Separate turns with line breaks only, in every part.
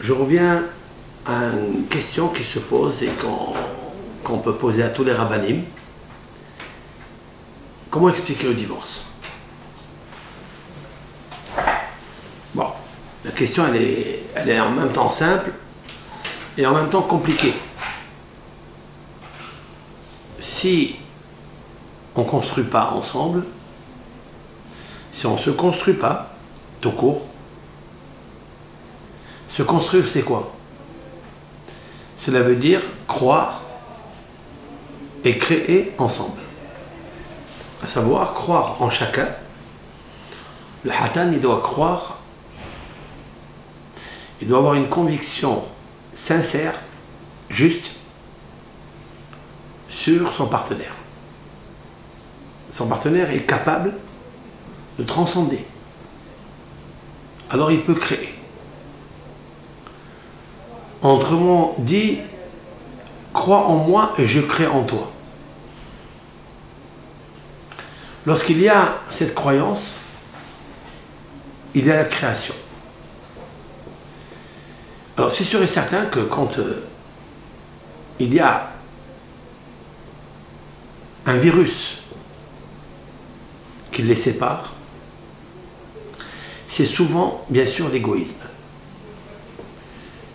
Je reviens à une question qui se pose et qu'on peut poser à tous les rabbinim. Comment expliquer le divorce? Bon, la question elle est en même temps simple et en même temps compliquée. Si on ne construit pas ensemble, si on ne se construit pas, tout court, se construire c'est quoi? Cela veut dire croire et créer ensemble. À savoir croire en chacun. Le Hatan, il doit croire, il doit avoir une conviction sincère, juste, sur son partenaire. Son partenaire est capable de transcender. Alors il peut créer. Autrement dit, crois en moi et je crée en toi. Lorsqu'il y a cette croyance, il y a la création. Alors c'est sûr et certain que quand il y a un virus qui les sépare, c'est souvent, bien sûr, l'égoïsme.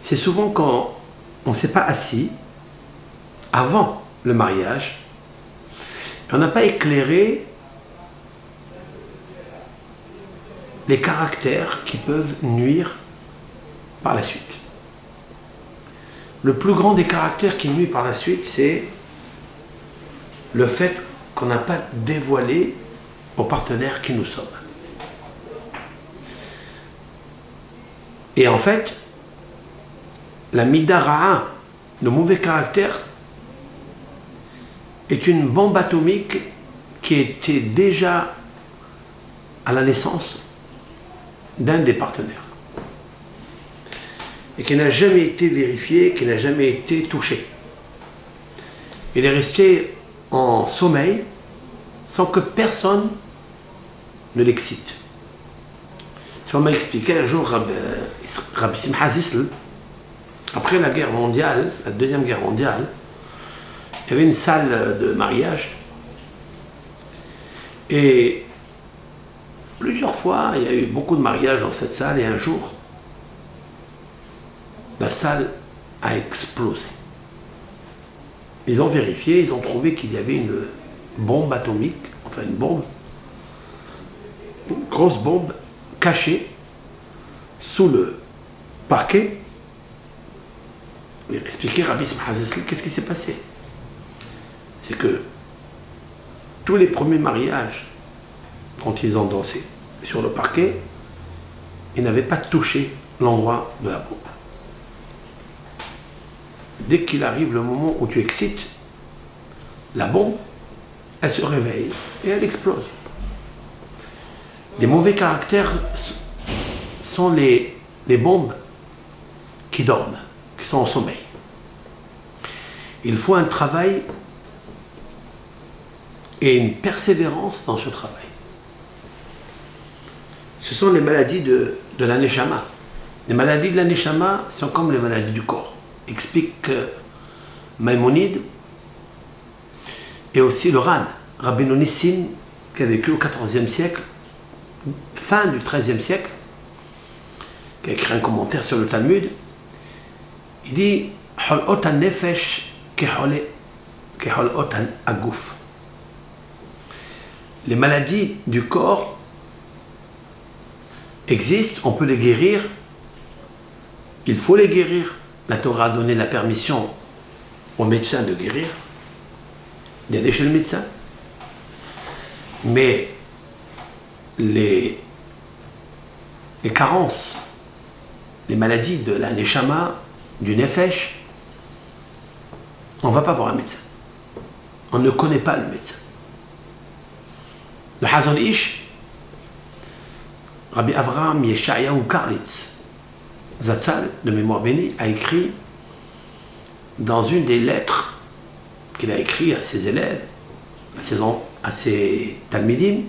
C'est souvent quand on ne s'est pas assis avant le mariage, et on n'a pas éclairé les caractères qui peuvent nuire par la suite. Le plus grand des caractères qui nuit par la suite, c'est le fait qu'on n'a pas dévoilé aux partenaires qui nous sommes. Et en fait, la midara'a, le mauvais caractère, est une bombe atomique qui était déjà à la naissance d'un des partenaires et qui n'a jamais été vérifié, qui n'a jamais été touché. Il est resté en sommeil sans que personne ne l'excite. Si on m'a expliqué un jour, Rabbi Simcha Zissel, après la guerre mondiale, la deuxième guerre mondiale, il y avait une salle de mariage et plusieurs fois, il y a eu beaucoup de mariages dans cette salle et un jour, la salle a explosé. Ils ont vérifié, ils ont trouvé qu'il y avait une bombe atomique, enfin une grosse bombe cachée sous le parquet. Il a expliqué Rabbi Simcha Zissel, qu'est-ce qui s'est passé? C'est que tous les premiers mariages, quand ils ont dansé sur le parquet, ils n'avaient pas touché l'endroit de la bombe. Dès qu'il arrive le moment où tu excites, la bombe, elle se réveille et elle explose. Les mauvais caractères sont les bombes qui dorment, qui sont en sommeil. Il faut un travail et une persévérance dans ce travail. Ce sont les maladies de la neshama. Les maladies de la neshama sont comme les maladies du corps. Explique Maïmonide et aussi le Ran, Rabbeinu Nissim, qui a vécu au XIVe siècle, fin du XIIIe siècle, qui a écrit un commentaire sur le Talmud. Il dit Holot nefesh kehol otan agouf. Les maladies du corps existent, on peut les guérir, il faut les guérir. La Torah a donné la permission aux médecins de guérir, d'aller chez le médecin. Mais les carences, les maladies de la neshama, du nefesh, on ne va pas voir un médecin. On ne connaît pas le médecin. Le Hazon Ish, Rabbi Avraham Yeshayahu Karlitz, Zatzal, de mémoire bénie, a écrit dans une des lettres qu'il a écrites à ses élèves, à ses talmidim,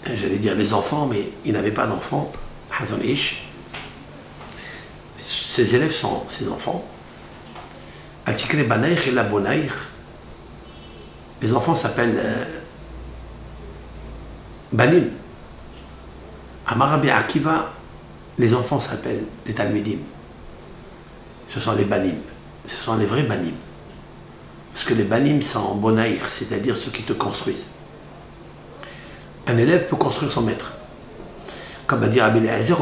j'allais dire les enfants, mais il n'avait pas d'enfants, Hazon Ish, ses élèves sont ses enfants. Al-Tikre Banaïr et la Bonaïr. Les enfants s'appellent Banim. À Marabi Akiva, les enfants s'appellent les Talmidim. Ce sont les Banim. Ce sont les vrais Banim. Parce que les Banim sont Bonaïr, c'est-à-dire ceux qui te construisent. Un élève peut construire son maître. Comme a dit Rabbi Eliezer,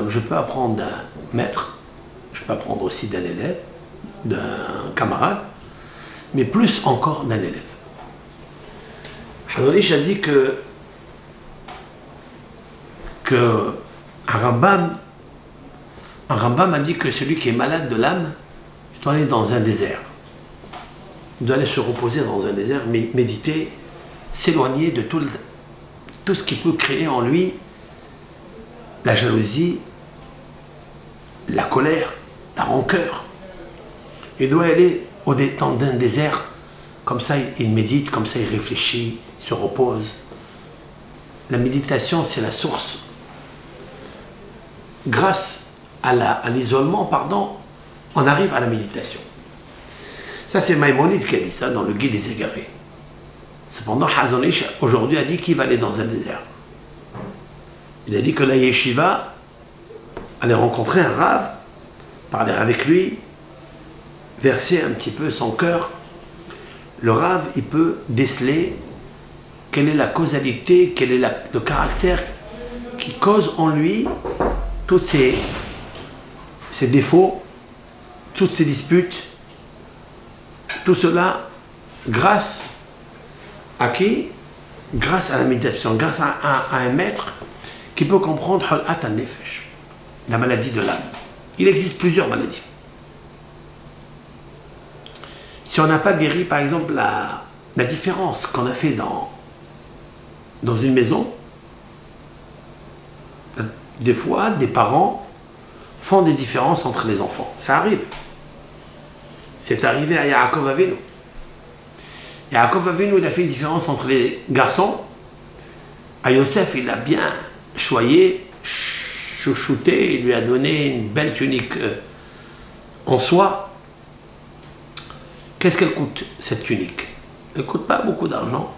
je peux apprendre d'un maître, je peux apprendre aussi d'un élève, d'un camarade, mais plus encore d'un élève. Hazonish a dit que un Rambam a dit que celui qui est malade de l'âme, il doit aller dans un désert. Il doit aller se reposer dans un désert, méditer, s'éloigner de tout ce qui peut créer en lui la jalousie, la colère, la rancœur. Il doit aller dans un désert, comme ça il médite, comme ça il réfléchit, il se repose. La méditation, c'est la source. Grâce à l'isolement, on arrive à la méditation. Ça, c'est Maïmonide qui a dit ça dans le Guide des Égarés. Cependant, Hazonish, aujourd'hui, a dit qu'il va aller dans un désert. Il a dit que la yeshiva allait rencontrer un rave, parler avec lui, verser un petit peu son cœur. Le rave, il peut déceler quelle est la causalité, quel est le caractère qui cause en lui tous ces défauts, toutes ces disputes, tout cela grâce à qui? Grâce à la méditation, grâce à un maître qui peut comprendre la maladie de l'âme. Il existe plusieurs maladies. Si on n'a pas guéri, par exemple, la différence qu'on a fait dans une maison, des fois, des parents font des différences entre les enfants. Ça arrive. C'est arrivé à Yaakov Avinu. Yaakov Avinu, il a fait une différence entre les garçons. À Yosef, il a bien choyé, chouchouté, il lui a donné une belle tunique en soie. Qu'est-ce qu'elle coûte, cette tunique? Elle ne coûte pas beaucoup d'argent.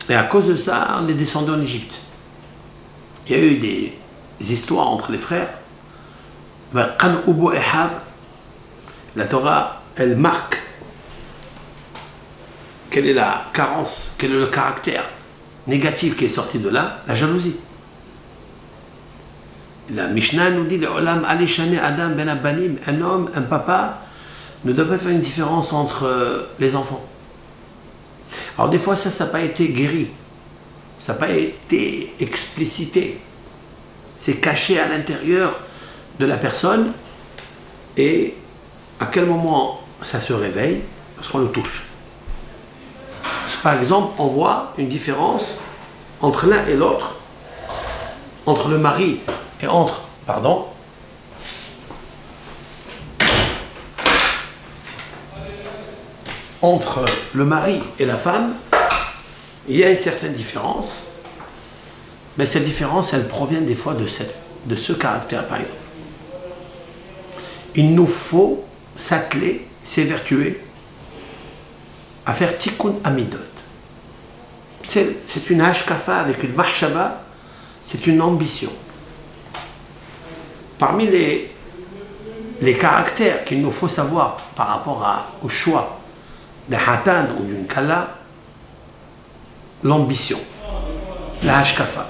Et à cause de ça, on est descendu en Égypte. Il y a eu des histoires entre les frères. La Torah, elle marque quelle est la carence, quel est le caractère négatif qui est sorti de là, la jalousie. La Mishnah nous dit Adam ben Abanim, un homme, un papa ne doit pas faire une différence entre les enfants. Alors des fois ça n'a pas été guéri, ça n'a pas été explicité, c'est caché à l'intérieur de la personne et à quel moment ça se réveille, parce qu'on le touche. Par exemple, on voit une différence entre l'un et l'autre, entre le mari et entre le mari et la femme, il y a une certaine différence, mais cette différence, elle provient des fois de ce caractère, par exemple. Il nous faut s'atteler, s'évertuer à faire tikkun amidot. C'est une hashkafa avec une mahshaba, c'est une ambition. Parmi les caractères qu'il nous faut savoir par rapport au choix d'un hatan ou d'une kala, l'ambition, la hashkafa.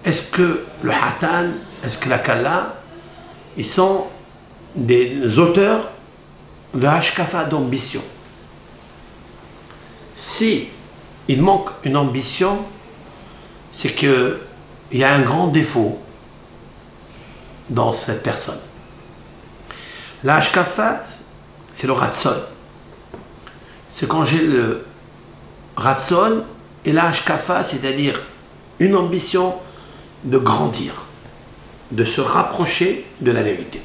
Est-ce que le hatan, est-ce que la kala, ils sont des auteurs de hashkafa, d'ambition? Si il manque une ambition, c'est qu'il y a un grand défaut dans cette personne. La hashkafa, c'est le ratson. C'est quand j'ai le ratson et la hashkafa, c'est-à-dire une ambition de grandir, de se rapprocher de la vérité.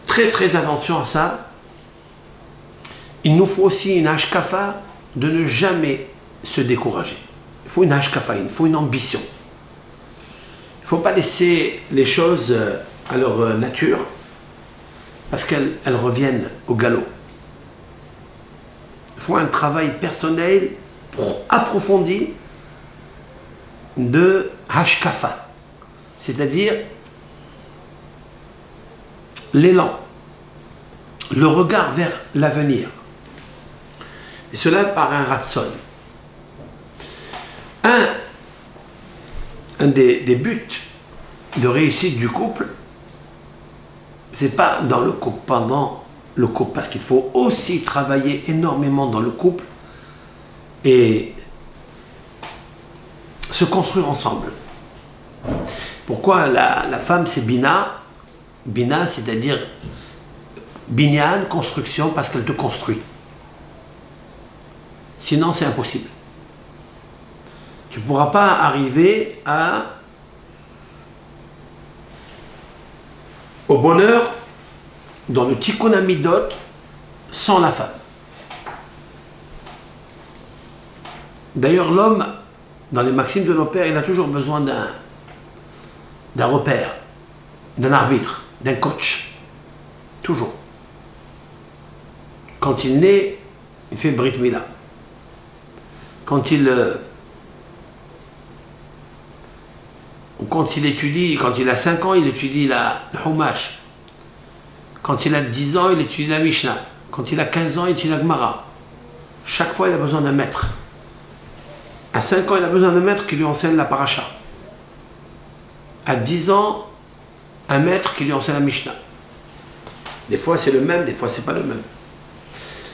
Très très attention à ça. Il nous faut aussi une hashkafa de ne jamais se décourager. Il faut une hashkafa, il faut une ambition. Il ne faut pas laisser les choses à leur nature, parce qu'elles reviennent au galop. Il faut un travail personnel approfondi de hashkafa, c'est-à-dire l'élan, le regard vers l'avenir. Et cela par un ratson. Un des buts de réussite du couple, c'est pas dans le couple, pendant le couple, parce qu'il faut aussi travailler énormément dans le couple et se construire ensemble. Pourquoi la femme c'est Bina? Bina, c'est-à-dire Binyan, construction, parce qu'elle te construit. Sinon, c'est impossible. Tu ne pourras pas arriver au bonheur dans le tikkun hamidot sans la femme. D'ailleurs, l'homme, dans les maximes de nos pères, il a toujours besoin d'un repère, d'un arbitre, d'un coach. Toujours. Quand il naît, il fait Brit Mila. Quand il étudie, quand il a 5 ans, il étudie le Humash. Quand il a 10 ans, il étudie la Mishnah. Quand il a 15 ans, il étudie la Gemara. Chaque fois, il a besoin d'un maître. À 5 ans, il a besoin d'un maître qui lui enseigne la paracha. À 10 ans, un maître qui lui enseigne la Mishnah. Des fois, c'est le même, des fois, c'est pas le même.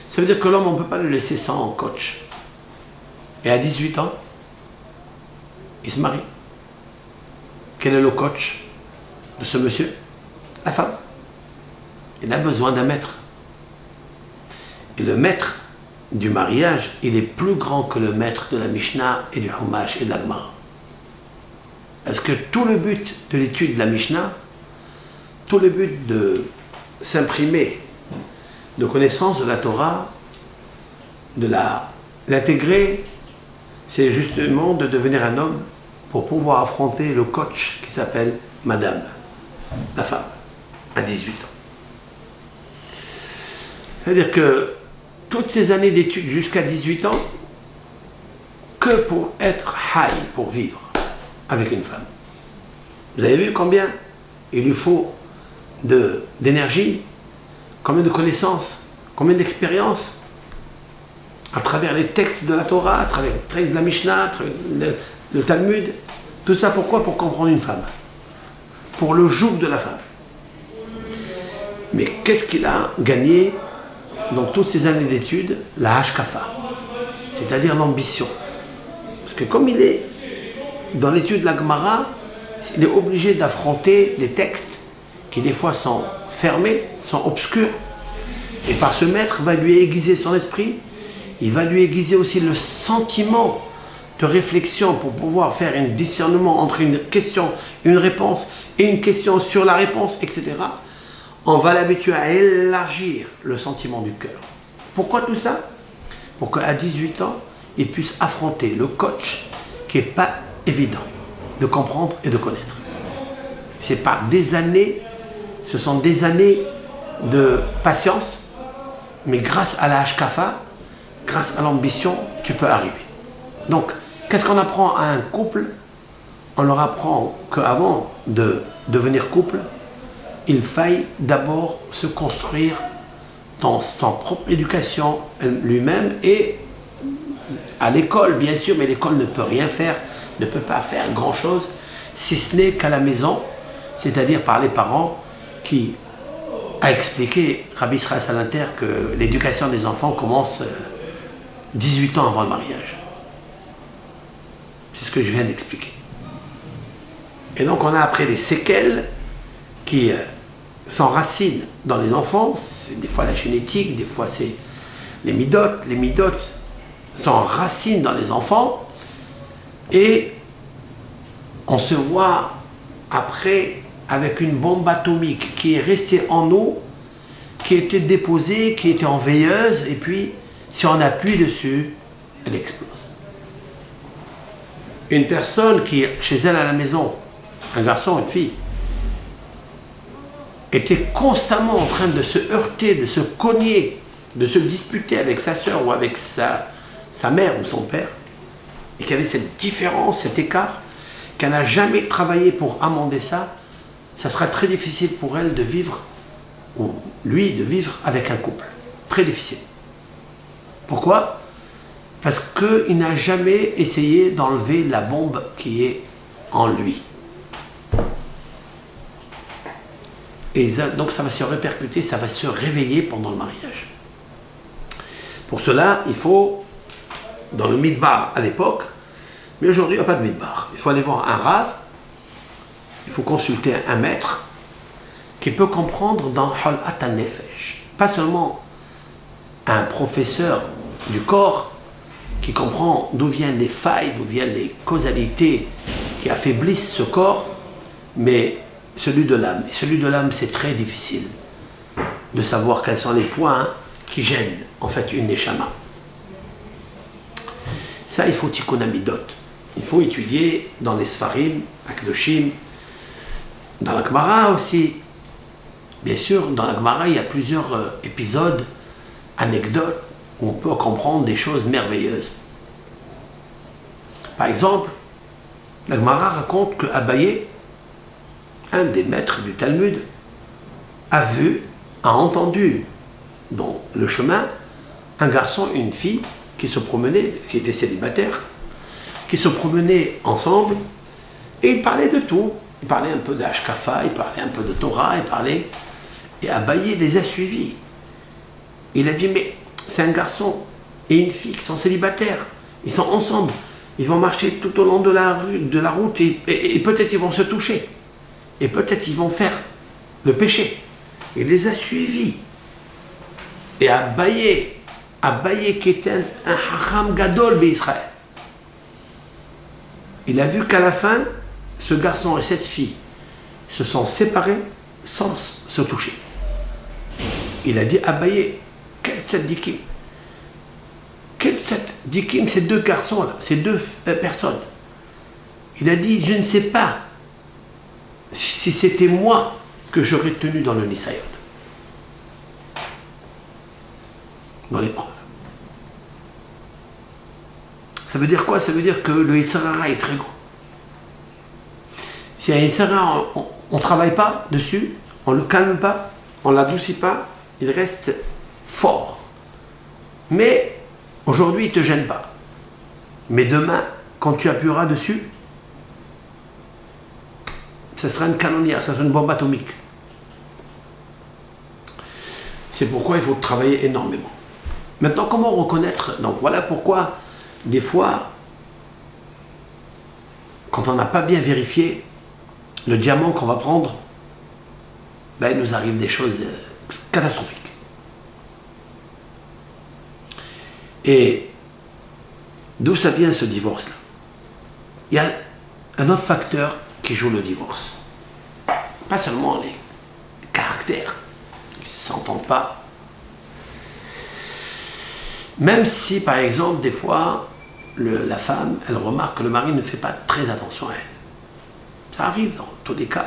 Ça veut dire que l'homme, on ne peut pas le laisser sans coach. Et à 18 ans, il se marie. Quel est le coach de ce monsieur? La femme. Il a besoin d'un maître. Et le maître du mariage, il est plus grand que le maître de la Mishnah et du Humash et de la Gemara. Parce que tout le but de l'étude de la Mishnah, tout le but de s'imprimer de connaissance de la Torah, de l'intégrer, c'est justement de devenir un homme pour pouvoir affronter le coach qui s'appelle Madame, la femme, à 18 ans. C'est-à-dire que toutes ces années d'études jusqu'à 18 ans, que pour être high, pour vivre avec une femme. Vous avez vu combien il lui faut d'énergie, combien de connaissances, combien d'expériences à travers les textes de la Torah, à travers les textes de la Mishnah, le Talmud. Tout ça pourquoi? Pour comprendre une femme. Pour le joug de la femme. Mais qu'est-ce qu'il a gagné dans toutes ces années d'études? La hashkafa, c'est-à-dire l'ambition. Parce que comme il est dans l'étude de la Gemara, il est obligé d'affronter des textes qui des fois sont fermés, sont obscurs. Et par ce maître va lui aiguiser son esprit, il va lui aiguiser aussi le sentiment de réflexion pour pouvoir faire un discernement entre une question, une réponse et une question sur la réponse, etc. On va l'habituer à élargir le sentiment du cœur. Pourquoi tout ça? Pour qu'à 18 ans, il puisse affronter le coach qui n'est pas évident de comprendre et de connaître. C'est par des années, ce sont des années de patience, mais grâce à la hashkafa, grâce à l'ambition, tu peux arriver. Donc, qu'est-ce qu'on apprend à un couple? On leur apprend qu'avant de devenir couple, il faille d'abord se construire dans son propre éducation lui-même et à l'école, bien sûr, mais l'école ne peut rien faire, ne peut pas faire grand-chose, si ce n'est qu'à la maison, c'est-à-dire par les parents qui a expliqué, Rabbi Israël Salanter, que l'éducation des enfants commence 18 ans avant le mariage. C'est ce que je viens d'expliquer. Et donc on a après des séquelles qui s'enracinent dans les enfants, c'est des fois la génétique, des fois c'est les midotes. Les midotes s'enracinent dans les enfants et on se voit après avec une bombe atomique qui est restée en nous, qui était déposée, qui était en veilleuse, et puis si on appuie dessus, elle explose. Une personne qui, chez elle à la maison, un garçon, une fille, était constamment en train de se heurter, de se cogner, de se disputer avec sa sœur ou avec sa mère ou son père, et qu'il y avait cette différence, cet écart, qu'elle n'a jamais travaillé pour amender ça, ça sera très difficile pour elle de vivre, ou lui de vivre avec un couple. Très difficile. Pourquoi? Parce qu'il n'a jamais essayé d'enlever la bombe qui est en lui. Et donc ça va se répercuter, ça va se réveiller pendant le mariage. Pour cela, il faut, dans le midbar à l'époque, mais aujourd'hui il n'y a pas de midbar. Il faut aller voir un rav, il faut consulter un maître qui peut comprendre dans Halat al-Nefesh. Pas seulement un professeur du corps qui comprend d'où viennent les failles, d'où viennent les causalités qui affaiblissent ce corps, mais celui de l'âme. Et celui de l'âme, c'est très difficile de savoir quels sont les points qui gênent en fait une neshama. Ça, il faut tikkun amidot. Il faut étudier dans les Sfarim, Akdoshim, dans la Gemara aussi. Bien sûr, dans la Gemara, il y a plusieurs épisodes, anecdotes, où on peut comprendre des choses merveilleuses. Par exemple, la Gemara raconte que Abaye, un des maîtres du Talmud, a entendu dans le chemin un garçon et une fille qui se promenaient, qui étaient célibataires, qui se promenaient ensemble et ils parlaient de tout. Ils parlaient un peu d'Ashkafa, ils parlaient un peu de Torah, et Abaye les a suivis. Il a dit, mais c'est un garçon et une fille qui sont célibataires, ils sont ensemble, ils vont marcher tout au long de la route et peut-être ils vont se toucher, et peut-être ils vont faire le péché. Il les a suivis. Et Abaye qui était un Hacham Gadol d'Israël, il a vu qu'à la fin, ce garçon et cette fille se sont séparés sans se toucher. Il a dit, Abaye, quel tzadikim, quel tzadikim, ces deux garçons-là, ces deux personnes. Il a dit, je ne sais pas si c'était moi que j'aurais tenu dans le Nisayon, dans l'épreuve. Ça veut dire quoi? Ça veut dire que le Yisra est très grand. Si un Yisra, on ne travaille pas dessus, on ne le calme pas, on ne l'adoucit pas, il reste fort. Mais aujourd'hui, il ne te gêne pas. Mais demain, quand tu appuieras dessus, ce sera une canonnière, ça sera une bombe atomique. C'est pourquoi il faut travailler énormément. Maintenant, comment reconnaître? Donc voilà pourquoi, des fois, quand on n'a pas bien vérifié le diamant qu'on va prendre, ben, il nous arrive des choses catastrophiques. Et d'où ça vient ce divorce-là? Il y a un autre facteur qui joue le divorce. Pas seulement les caractères qui ne s'entendent pas. Même si, par exemple, des fois, la femme, elle remarque que le mari ne fait pas très attention à elle. Ça arrive dans tous les cas.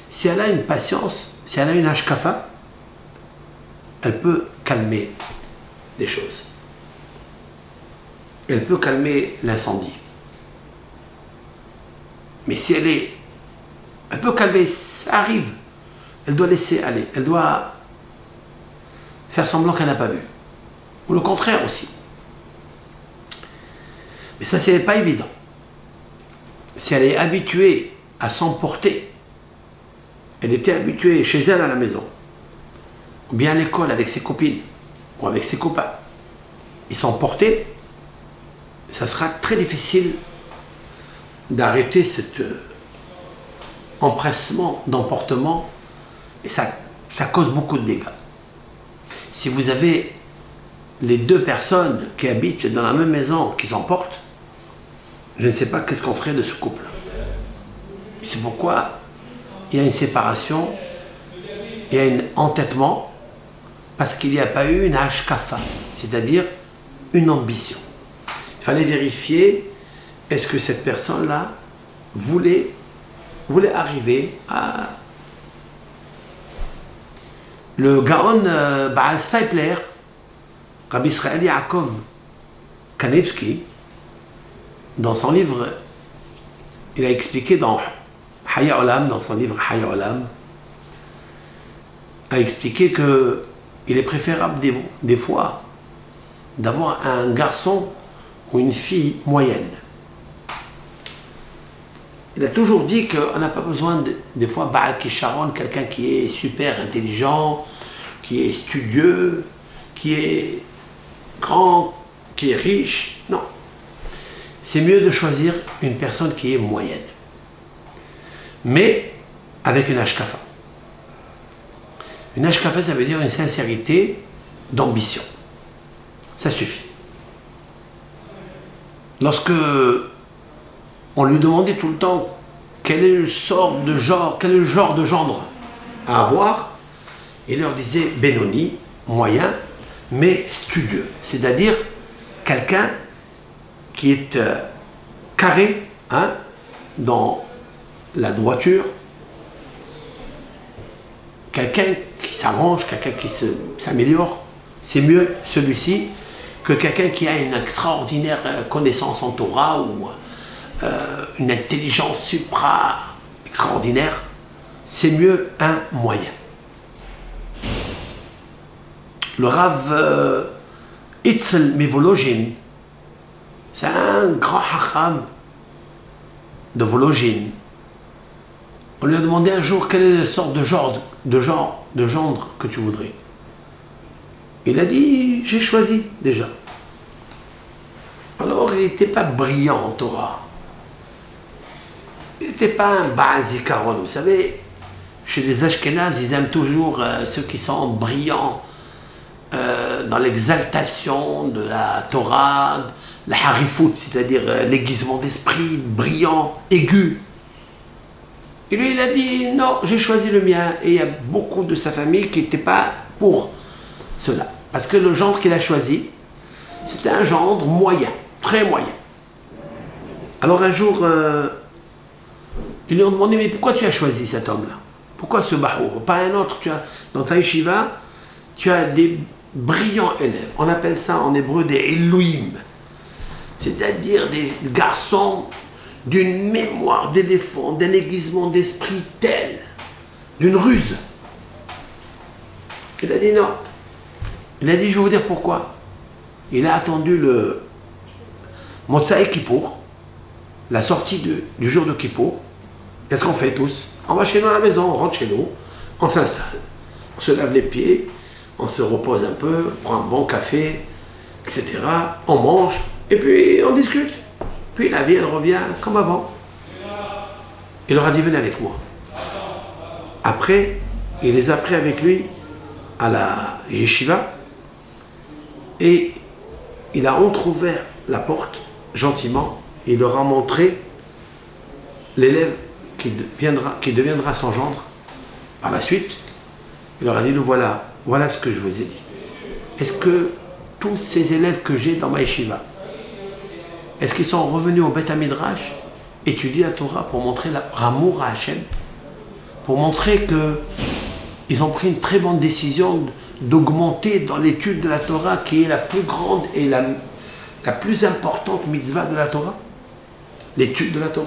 Si elle a une patience, si elle a une ashkafa, elle peut calmer les choses. Elle peut calmer l'incendie. Mais si elle peut calmer, ça arrive. Elle doit laisser aller. Elle doit faire semblant qu'elle n'a pas vu. Ou le contraire aussi. Mais ça, c'est pas évident. Si elle est habituée à s'emporter, elle était habituée chez elle à la maison, ou bien à l'école avec ses copines, ou avec ses copains, ils s'emportaient, ça sera très difficile d'arrêter cet empressement d'emportement, et ça cause beaucoup de dégâts. Si vous avez les deux personnes qui habitent dans la même maison qui s'emportent, je ne sais pas qu'est-ce qu'on ferait de ce couple. C'est pourquoi il y a une séparation, il y a un entêtement, parce qu'il n'y a pas eu une hashkafa, c'est-à-dire une ambition. Il fallait vérifier, est-ce que cette personne-là voulait arriver à le Gaon Baal Stipler, Rabbi Israël Yaakov Kanevsky, dans son livre, il a expliqué dans Haya Olam, dans son livre Haya Olam, a expliqué que il est préférable des fois d'avoir un garçon ou une fille moyenne. Il a toujours dit qu'on n'a pas besoin des fois Baal Kisharon, quelqu'un qui est super intelligent, qui est studieux, qui est grand, qui est riche. Non. C'est mieux de choisir une personne qui est moyenne. Mais avec une hashkafa. Une hashkafa, ça veut dire une sincérité d'ambition. Ça suffit. Lorsque on lui demandait tout le temps quel est le genre de gendre à avoir, il leur disait Benoni, moyen, mais studieux. C'est-à-dire quelqu'un qui est carré dans la droiture, quelqu'un qui s'arrange, quelqu'un qui s'améliore. C'est mieux celui-ci que quelqu'un qui a une extraordinaire connaissance en Torah ou une intelligence extraordinaire. C'est mieux un moyen. Le Rav Itzel Mivologine, c'est un grand hacham de Vologine. On lui a demandé un jour quelle est la sorte de gendre que tu voudrais. Il a dit, j'ai choisi déjà. Alors il n'était pas brillant en Torah. Il n'était pas un Baal Zikaron. Vous savez, chez les Ashkénazes, ils aiment toujours ceux qui sont brillants dans l'exaltation de la Torah, la harifout, c'est-à-dire l'aiguisement d'esprit, brillant, aigu. Et lui, il a dit, non, j'ai choisi le mien. Et il y a beaucoup de sa famille qui n'étaient pas pour cela. Parce que le gendre qu'il a choisi, c'était un gendre moyen, très moyen. Alors un jour, ils lui ont demandé, mais pourquoi tu as choisi cet homme-là? Pourquoi ce bahour? Pas un autre. Dans ta yeshiva, tu as des brillants élèves. On appelle ça en hébreu des Elohim. C'est-à-dire des garçons d'une mémoire d'éléphant, d'un aiguisement d'esprit tel, d'une ruse. Il a dit non. Il a dit, je vais vous dire pourquoi. Il a attendu le Motsai Kippour, la sortie du jour de Kippour. Qu'est-ce qu'on fait tous? On va chez nous à la maison, on rentre chez nous, on s'installe, on se lave les pieds, on se repose un peu, on prend un bon café, etc. On mange, et puis on discute. Puis la vie, elle revient comme avant. Il leur a dit, venez avec moi. Après, il les a pris avec lui à la yeshiva, et il a entrouvert la porte gentiment, il leur a montré l'élève qui deviendra son gendre par la suite. Il leur a dit, nous voilà ce que je vous ai dit. Est-ce que tous ces élèves que j'ai dans ma yeshiva, est-ce qu'ils sont revenus au Beth Midrash étudier la Torah pour montrer l'amour à Hachem, pour montrer qu'ils ont pris une très bonne décision d'augmenter dans l'étude de la Torah, qui est la plus grande et la plus importante mitzvah de la Torah, l'étude de la Torah.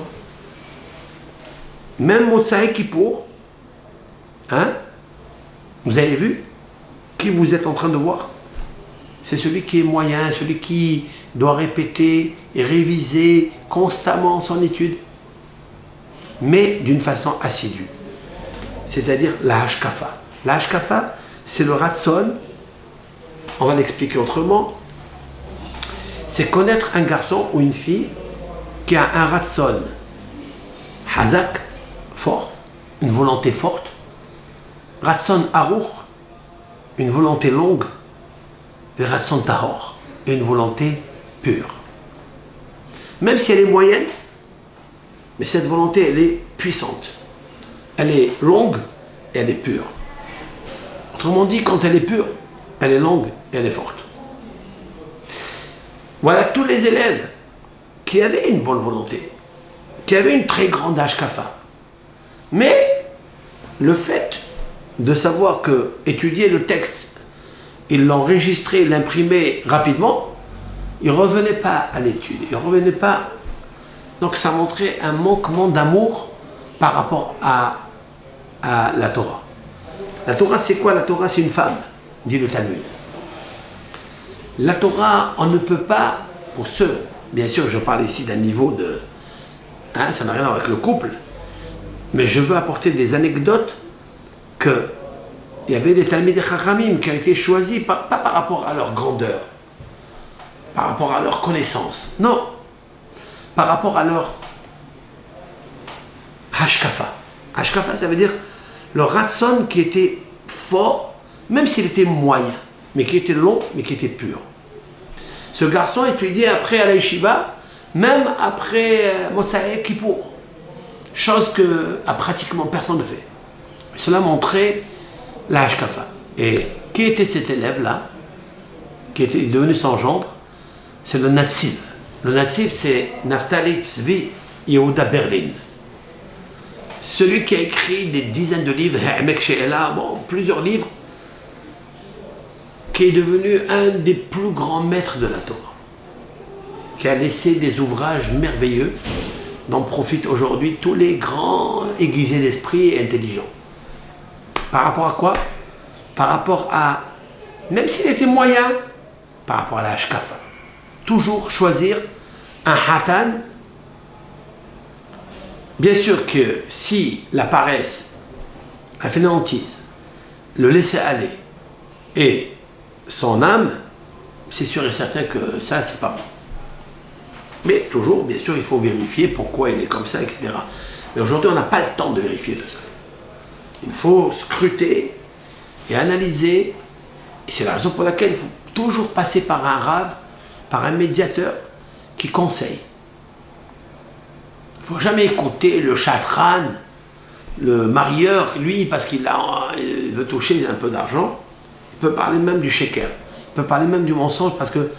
Même Motsai Kippour, vous avez vu qui vous êtes en train de voir? C'est celui qui est moyen, celui qui doit répéter et réviser constamment son étude, mais d'une façon assidue. C'est-à-dire la hashkafa. La hashkafa, c'est le ratson, on va l'expliquer autrement, c'est connaître un garçon ou une fille qui a un ratson hazak, fort, une volonté forte, ratson arour, une volonté longue, et ratson tahor, une volonté pure. Même si elle est moyenne, mais cette volonté, elle est puissante. Elle est longue et elle est pure. Autrement dit, quand elle est pure, elle est longue et elle est forte. Voilà tous les élèves qui avaient une bonne volonté, qui avait une très grande hashkafa. Mais le fait de savoir que étudier le texte, il l'enregistrait, l'imprimer rapidement, il ne revenait pas à l'étude, il ne revenait pas. Donc ça montrait un manquement d'amour par rapport à la Torah. La Torah, c'est quoi? La Torah, c'est une femme, dit le Talmud. La Torah, on ne peut pas, pour ceux, bien sûr, je parle ici d'un niveau de... Hein, ça n'a rien à voir avec le couple, mais je veux apporter des anecdotes que il y avait des Talmidei Chachamim qui ont été choisis, pas par rapport à leur grandeur, par rapport à leur connaissance, non, par rapport à leur hashkafa. Hashkafa, ça veut dire le ratson qui était fort, même s'il était moyen, mais qui était long, mais qui était pur. Ce garçon étudiait après à la yeshiva, même après Mosaï Kippour, chose que pratiquement personne ne fait. Cela montrait la hashkafa. Et qui était cet élève-là, qui était devenu son gendre? C'est le Natziv. Le Natziv, c'est Naftali Tzvi Yehuda Berlin. Celui qui a écrit des dizaines de livres, bon, plusieurs livres, qui est devenu un des plus grands maîtres de la Torah, qui a laissé des ouvrages merveilleux dont profitent aujourd'hui tous les grands aiguisés d'esprit et intelligents. Par rapport à quoi? Par rapport à, même s'il était moyen, par rapport à la hashkafa. Toujours choisir un hatan. Bien sûr que si la paresse, la fainéantise, le laisser aller et son âme, c'est sûr et certain que ça, c'est pas bon. Mais toujours, bien sûr, il faut vérifier pourquoi il est comme ça, etc. Mais aujourd'hui, on n'a pas le temps de vérifier tout ça. Il faut scruter et analyser. Et c'est la raison pour laquelle il faut toujours passer par un rav, par un médiateur qui conseille. Il ne faut jamais écouter le chatran, le marieur, lui, parce qu'il veut toucher un peu d'argent. Il peut parler même du sheker. Il peut parler même du mensonge parce que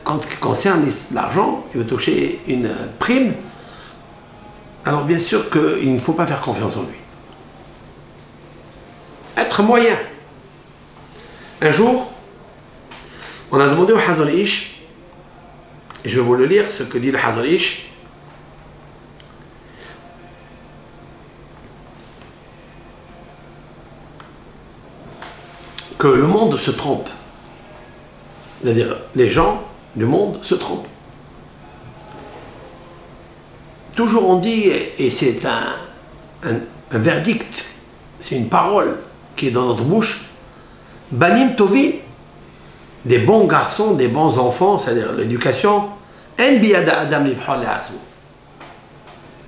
quand il concerne l'argent, il veut toucher une prime. Alors bien sûr qu'il ne faut pas faire confiance en lui. Être moyen. Un jour, on a demandé au Hazon Ish, et je vais vous le lire, ce que dit le Hazon Ish. Que le monde se trompe. C'est-à-dire, les gens du monde se trompent. Toujours on dit, et c'est un verdict, c'est une parole qui est dans notre bouche, Banim Tovi, des bons garçons, des bons enfants, c'est-à-dire l'éducation, En biyada Adam livhar le'asmo.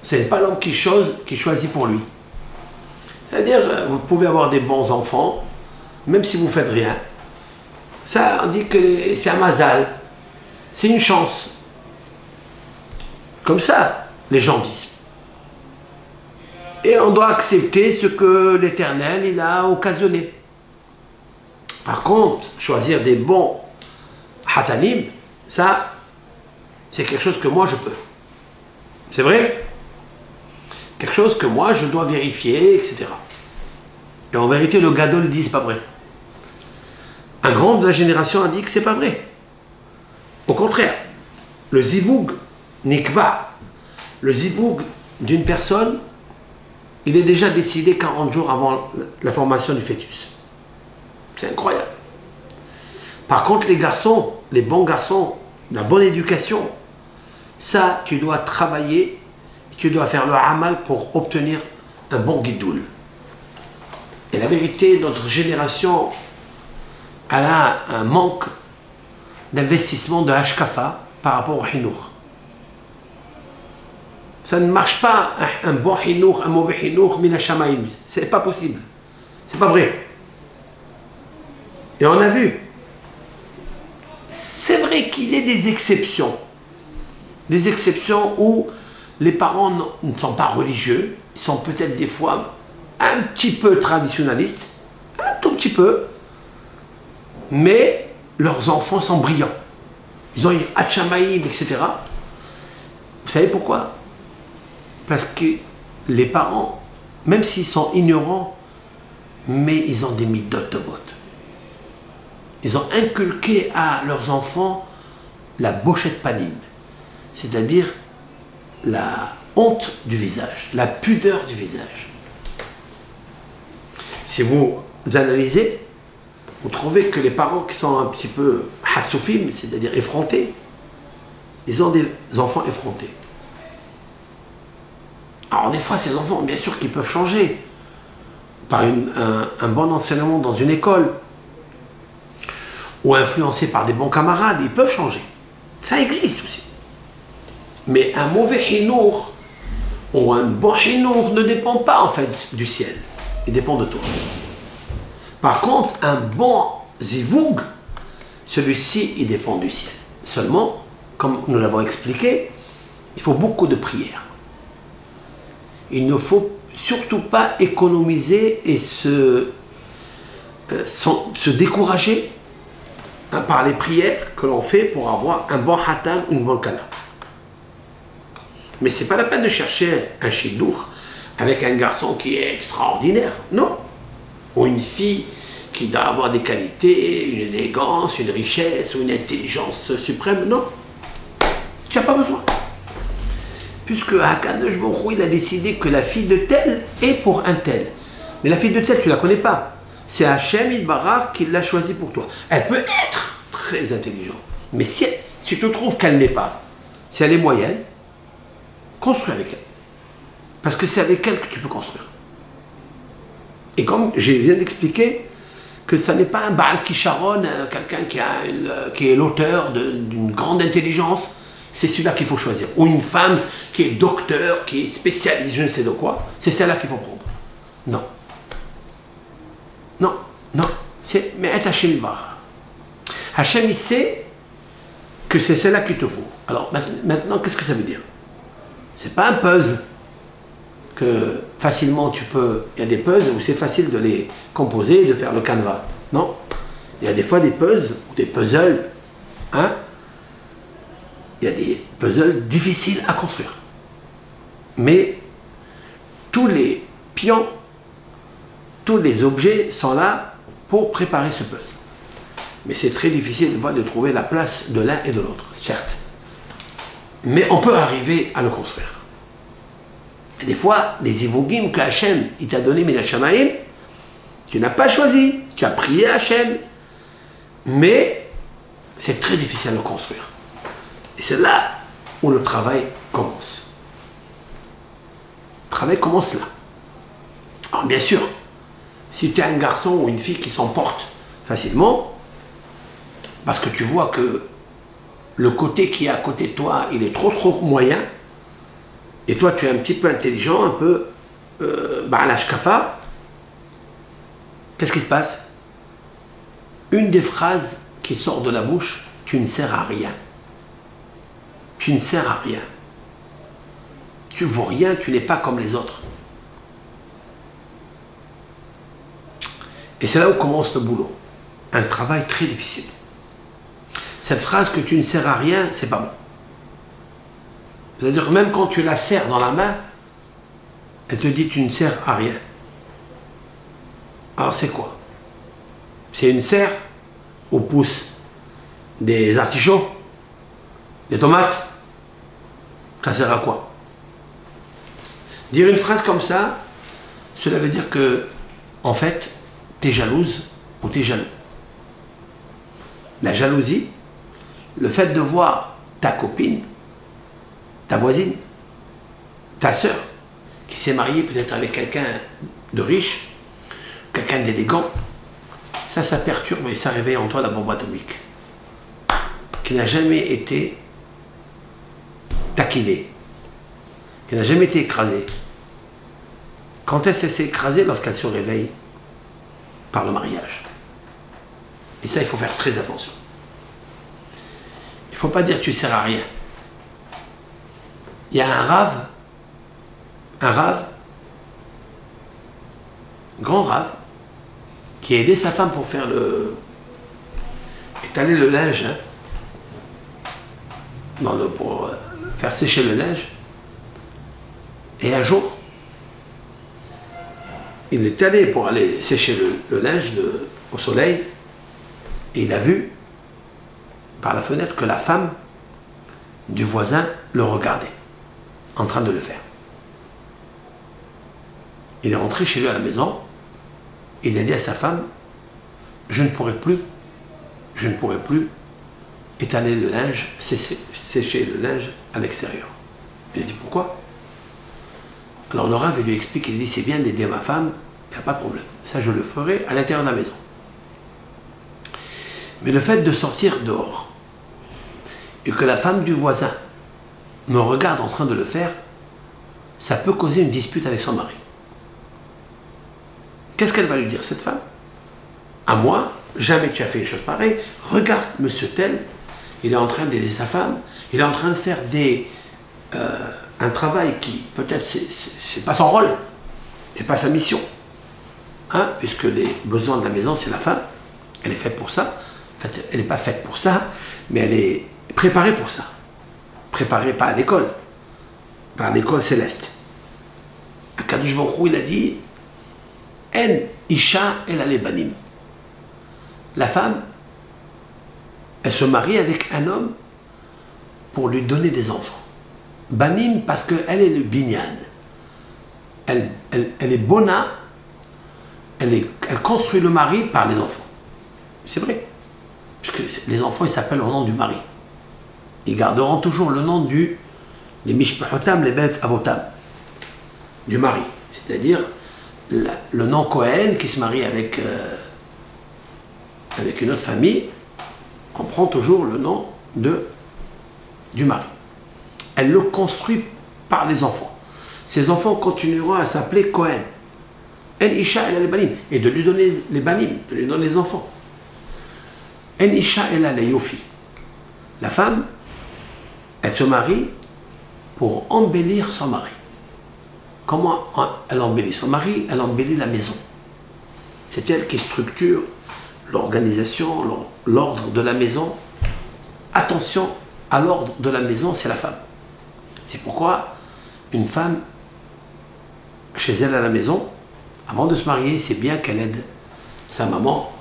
Ce n'est pas l'homme qui choisit pour lui. C'est-à-dire, vous pouvez avoir des bons enfants, même si vous ne faites rien. Ça, on dit que c'est un mazal, c'est une chance. Comme ça, les gens disent. Et on doit accepter ce que l'Éternel il a occasionné. Par contre, choisir des bons hatanim, ça, c'est quelque chose que moi je peux. C'est vrai? Quelque chose que moi je dois vérifier, etc. Et en vérité, le gadol dit c'est pas vrai. Un grand de la génération a dit que c'est pas vrai. Au contraire, le zivoug nikba, le zivoug d'une personne, il est déjà décidé 40 jours avant la formation du fœtus. C'est incroyable. Par contre, les garçons, les bons garçons, la bonne éducation, ça, tu dois travailler, tu dois faire le amal pour obtenir un bon guidoul. Et la vérité, notre génération, elle a un manque d'investissement de hashkafa par rapport au hinour. Ça ne marche pas un bon hinour, un mauvais hinour, mina shamaïm. C'est pas possible. C'est pas vrai. Et on a vu. C'est vrai qu'il y a des exceptions. Des exceptions où les parents ne sont pas religieux. Ils sont peut-être des fois un petit peu traditionnalistes. Un tout petit peu. Mais leurs enfants sont brillants. Ils ont une hachamaïm, etc. Vous savez pourquoi? Parce que les parents, même s'ils sont ignorants, mais ils ont des midotes de vote. Ils ont inculqué à leurs enfants la bochette panim, c'est-à-dire la honte du visage, la pudeur du visage. Si vous analysez, vous trouvez que les parents qui sont un petit peu hatsoufim, c'est-à-dire effrontés, ils ont des enfants effrontés. Alors des fois, ces enfants, bien sûr qu'ils peuvent changer par un bon enseignement dans une école ou influencés par des bons camarades, ils peuvent changer. Ça existe aussi. Mais un mauvais hinour ou un bon hinour ne dépend pas en fait du ciel. Il dépend de toi. Par contre, un bon zivoug, celui-ci, il dépend du ciel. Seulement, comme nous l'avons expliqué, il faut beaucoup de prières. Il ne faut surtout pas économiser et se décourager par les prières que l'on fait pour avoir un bon hatan ou une bonne kala. Mais ce n'est pas la peine de chercher un chidour avec un garçon qui est extraordinaire, non. Ou une fille qui doit avoir des qualités, une élégance, une richesse ou une intelligence suprême, non. Tu n'as pas besoin. Puisque Hakadosh Baruch Hu, il a décidé que la fille de tel est pour un tel. Mais la fille de tel, tu ne la connais pas. C'est Hachem Yitbarach qui l'a choisie pour toi. Elle peut être très intelligente. Mais si tu trouves qu'elle n'est pas, si elle est moyenne, construis avec elle. Parce que c'est avec elle que tu peux construire. Et comme je viens d'expliquer, que ça n'est pas un Baal Kisharon, quelqu'un qui est l'auteur d'une grande intelligence, c'est celui-là qu'il faut choisir. Ou une femme qui est docteur, qui est spécialiste, je ne sais de quoi, c'est celle-là qu'il faut prendre. Non. Non, non. C'est Me'et Hachem Bar. Hachem, il sait que c'est celle-là qu'il te faut. Alors maintenant, qu'est-ce que ça veut dire? C'est pas un puzzle que facilement tu peux... Il y a des puzzles où c'est facile de les composer et de faire le canevas. Non. Il y a des fois des puzzles, ou des puzzles, hein? Il y a des puzzles difficiles à construire. Mais tous les pions, tous les objets sont là pour préparer ce puzzle. Mais c'est très difficile des fois de trouver la place de l'un et de l'autre, certes. Mais on peut arriver à le construire. Et des fois, les ivogim que Hachem il t'a donné Min Hashamaim, tu n'as pas choisi, tu as prié Hachem, mais c'est très difficile à le construire. Et c'est là où le travail commence. Le travail commence là. Alors bien sûr, si tu es un garçon ou une fille qui s'emporte facilement, parce que tu vois que le côté qui est à côté de toi, il est trop moyen, et toi tu es un petit peu intelligent, un peu Ba'alashkafa, qu'est-ce qui se passe? Une des phrases qui sort de la bouche, tu ne sers à rien. Tu ne sers à rien. Tu ne vaux rien, tu n'es pas comme les autres. Et c'est là où commence le boulot. Un travail très difficile. Cette phrase que tu ne sers à rien, c'est pas bon. C'est-à-dire que même quand tu la serres dans la main, elle te dit tu ne sers à rien. Alors c'est quoi? C'est une serre où poussent des artichauts, des tomates. Ça sert à quoi? Dire une phrase comme ça, cela veut dire que, en fait, tu es jalouse ou tu es jaloux. La jalousie, le fait de voir ta copine, ta voisine, ta sœur, qui s'est mariée peut-être avec quelqu'un de riche, quelqu'un d'élégant, ça perturbe et ça réveille en toi la bombe atomique, qui n'a jamais été taquinée, qui n'a jamais été écrasée. Quand elle s'est écrasée, lorsqu'elle se réveille par le mariage. Et ça, il faut faire très attention. Il ne faut pas dire tu ne sers à rien. Il y a un rave, grand rave, qui a aidé sa femme pour faire étaler le linge, hein, pour faire sécher le linge. Et un jour, il est allé pour aller sécher le linge au soleil, et il a vu par la fenêtre que la femme du voisin le regardait, en train de le faire. Il est rentré chez lui à la maison, il a dit à sa femme, je ne pourrai plus étaler le linge, sécher le linge à l'extérieur. Il a dit pourquoi? Alors le Rav lui explique, il dit c'est bien d'aider ma femme, il n'y a pas de problème, ça je le ferai à l'intérieur de la maison. Mais le fait de sortir dehors et que la femme du voisin me regarde en train de le faire, ça peut causer une dispute avec son mari. Qu'est-ce qu'elle va lui dire, cette femme? À moi, jamais tu as fait une chose pareille. Regarde, monsieur tel, il est en train d'aider sa femme, il est en train de faire un travail qui, peut-être, c'est pas son rôle, c'est pas sa mission. Hein? Puisque les besoins de la maison, c'est la femme, elle est faite pour ça. En fait, elle n'est pas faite pour ça, mais elle est préparée pour ça. Préparée pas à l'école, par l'école céleste. Akadosh Baruch Hu, il a dit En Isha el Alebanim. La femme, elle se marie avec un homme pour lui donner des enfants. Banim, parce qu'elle est le binyan. Elle est bona, elle construit le mari par les enfants. C'est vrai. Parce que les enfants, ils s'appellent au nom du mari. Ils garderont toujours le nom les mishpachotam, les bet avotam, du mari. C'est-à-dire le nom Cohen qui se marie avec une autre famille, on prend toujours le nom du mari. Elle le construit par les enfants. Ces enfants continueront à s'appeler Cohen. En Isha el Banim, et de lui donner les banim, de lui donner les enfants. En Isha el Yofi. La femme, elle se marie pour embellir son mari. Comment elle embellit son mari? Elle embellit la maison. C'est elle qui structure l'organisation, l'ordre de la maison. Attention à l'ordre de la maison, c'est la femme. C'est pourquoi une femme, chez elle à la maison, avant de se marier, c'est bien qu'elle aide sa maman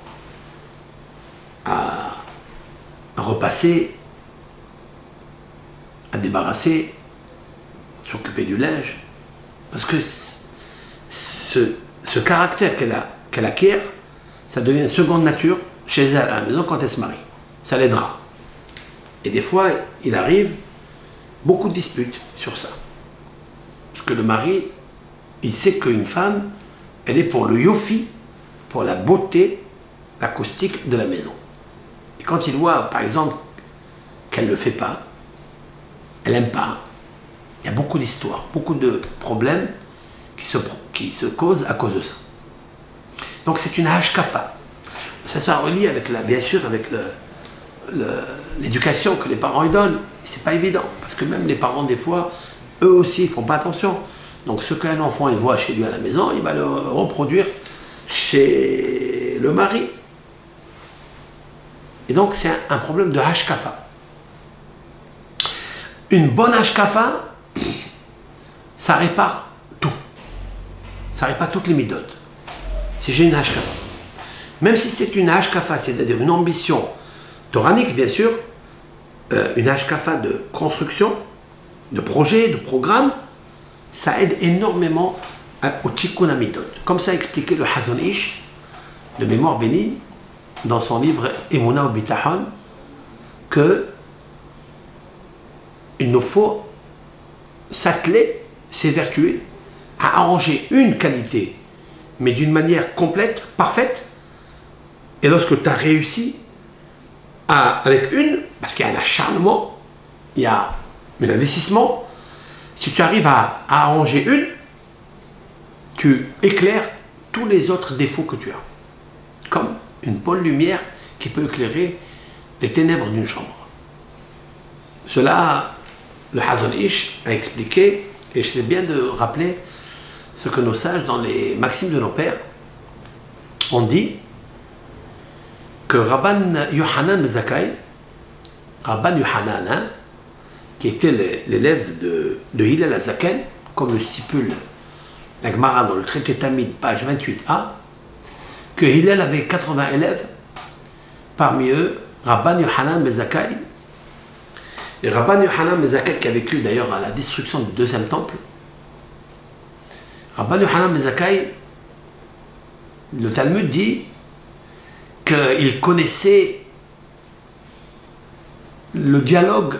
à repasser, à débarrasser, s'occuper du linge. Parce que ce caractère qu'elle acquiert, ça devient une seconde nature chez elle à la maison quand elle se marie. Ça l'aidera. Et des fois, il arrive beaucoup de disputes sur ça. Parce que le mari, il sait qu'une femme, elle est pour le yofi, pour la beauté, l'acoustique de la maison. Et quand il voit, par exemple, qu'elle ne le fait pas, elle n'aime pas, il y a beaucoup d'histoires, beaucoup de problèmes qui se causent à cause de ça. Donc c'est une hashkafa. Ça relie avec bien sûr avec l'éducation que les parents lui donnent. C'est pas évident, parce que même les parents, des fois, eux aussi, ils font pas attention. Donc ce qu'un enfant il voit chez lui à la maison, il va le reproduire chez le mari. Et donc c'est un problème de hashkafa. Une bonne hashkafa, ça répare tout. Ça répare toutes les midotes. Si j'ai une hashkafa. Même si c'est une hashkafa, c'est-à-dire une ambition toranique, bien sûr, une hashkafa de construction, de projet, de programme, ça aide énormément au tikkun hamidot. Comme ça a expliqué le Hazon Ish, de mémoire bénie, dans son livre Emunah Bitachon, que il nous faut s'atteler, s'évertuer à arranger une qualité, mais d'une manière complète, parfaite. Et lorsque tu as réussi avec une, parce qu'il y a un acharnement, il y a un investissement, si tu arrives à arranger une, tu éclaires tous les autres défauts que tu as. Comme une bonne lumière qui peut éclairer les ténèbres d'une chambre. Cela, le Hazon Ish a expliqué, et je sais bien de rappeler ce que nos sages, dans les maximes de nos pères, ont dit que Rabban Yohanan Mezakai, Rabban Yohanan, hein, qui était l'élève de Hillel Azaken, comme le stipule la Gemara dans le traité Tamid, page 28a, que Hillel avait 80 élèves, parmi eux Rabban Yohanan ben Zakkai. Et Rabban Yohanan ben Zakkai, qui a vécu d'ailleurs à la destruction du deuxième temple, Rabban Yohanan ben Zakkai, le Talmud dit qu'il connaissait le dialogue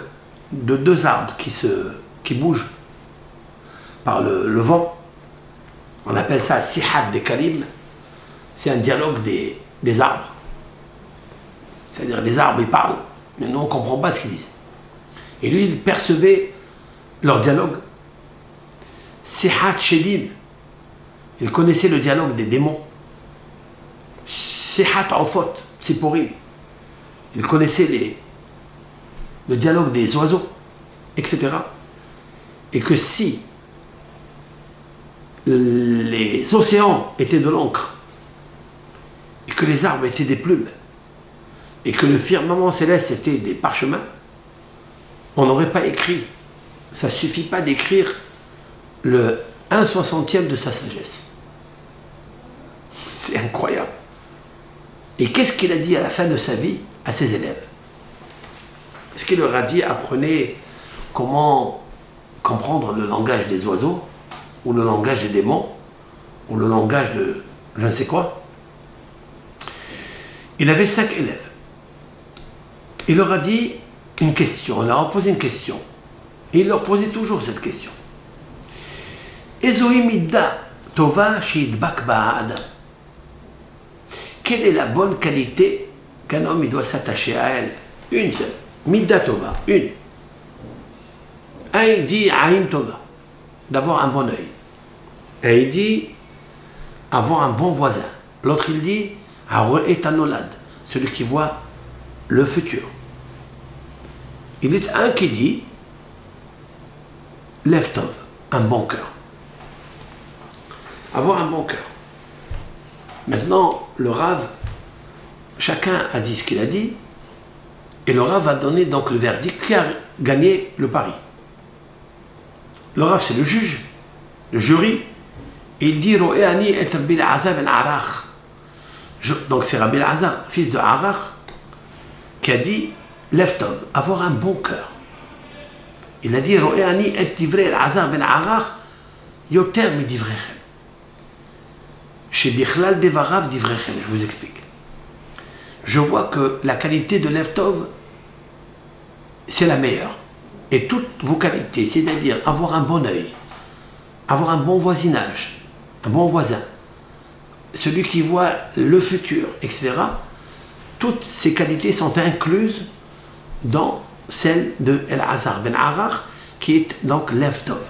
de deux arbres qui bougent par le vent. On appelle ça Sihat des Kalim. C'est un dialogue des arbres. C'est-à-dire les arbres, ils parlent, mais nous, on ne comprend pas ce qu'ils disent. Et lui, il percevait leur dialogue. Sihat Shedim, il connaissait le dialogue des démons. Sihat Ofot, Siporim, il connaissait le dialogue des oiseaux, etc. Et que si les océans étaient de l'encre, et que les arbres étaient des plumes, et que le firmament céleste était des parchemins, on n'aurait pas écrit. Ça ne suffit pas d'écrire le 1/60e de sa sagesse. C'est incroyable. Et qu'est-ce qu'il a dit à la fin de sa vie à ses élèves? Est-ce qu'il leur a dit, apprenez comment comprendre le langage des oiseaux, ou le langage des démons, ou le langage de je ne sais quoi? Il avait 5 élèves. Il leur a dit une question, on leur a posé une question. Et il leur posait toujours cette question. Ezohi midda tova sheidbak ba'adam. Quelle est la bonne qualité qu'un homme il doit s'attacher à elle? Une seule. Midda tova, une. Un il dit aïn tova, d'avoir un bon œil. Et il dit avoir un bon voisin. L'autre il dit etanolad, celui qui voit le futur. Il est un qui dit Leftov, un bon cœur. Avoir un bon cœur. Maintenant, le Rav, chacun a dit ce qu'il a dit, et le Rav a donné donc le verdict qui a gagné le pari. Le Rav, c'est le juge, le jury, et il dit Ro'eani et Rabbi Elazar ben Arach. Donc c'est Rabbi Elazar, fils de Arach, qui a dit Leftov, avoir un bon cœur. Il a dit Ro'eani et Divrei Elazar ben Arach, Yoter mi Divrechem. Chez Bichlal Devarav Divrechem, je vous explique. Je vois que la qualité de Leftov, c'est la meilleure. Et toutes vos qualités, c'est-à-dire avoir un bon œil, avoir un bon voisinage, un bon voisin, celui qui voit le futur, etc., toutes ces qualités sont incluses dans celle de Elazar ben Arach, qui est donc Leftov.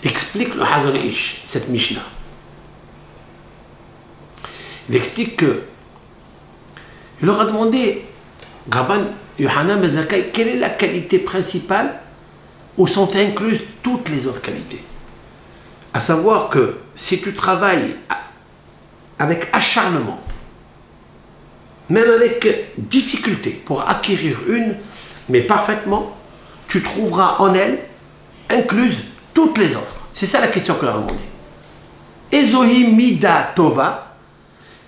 Explique le Hazon Ish, cette Mishnah. Il explique que il leur a demandé, Rabban Yohanan ben Zakkai, quelle est la qualité principale où sont incluses toutes les autres qualités. À savoir que si tu travailles avec acharnement, même avec difficulté pour acquérir une, mais parfaitement, tu trouveras en elle incluses toutes les autres. C'est ça la question que leur a demandé. Ezohi mida tova.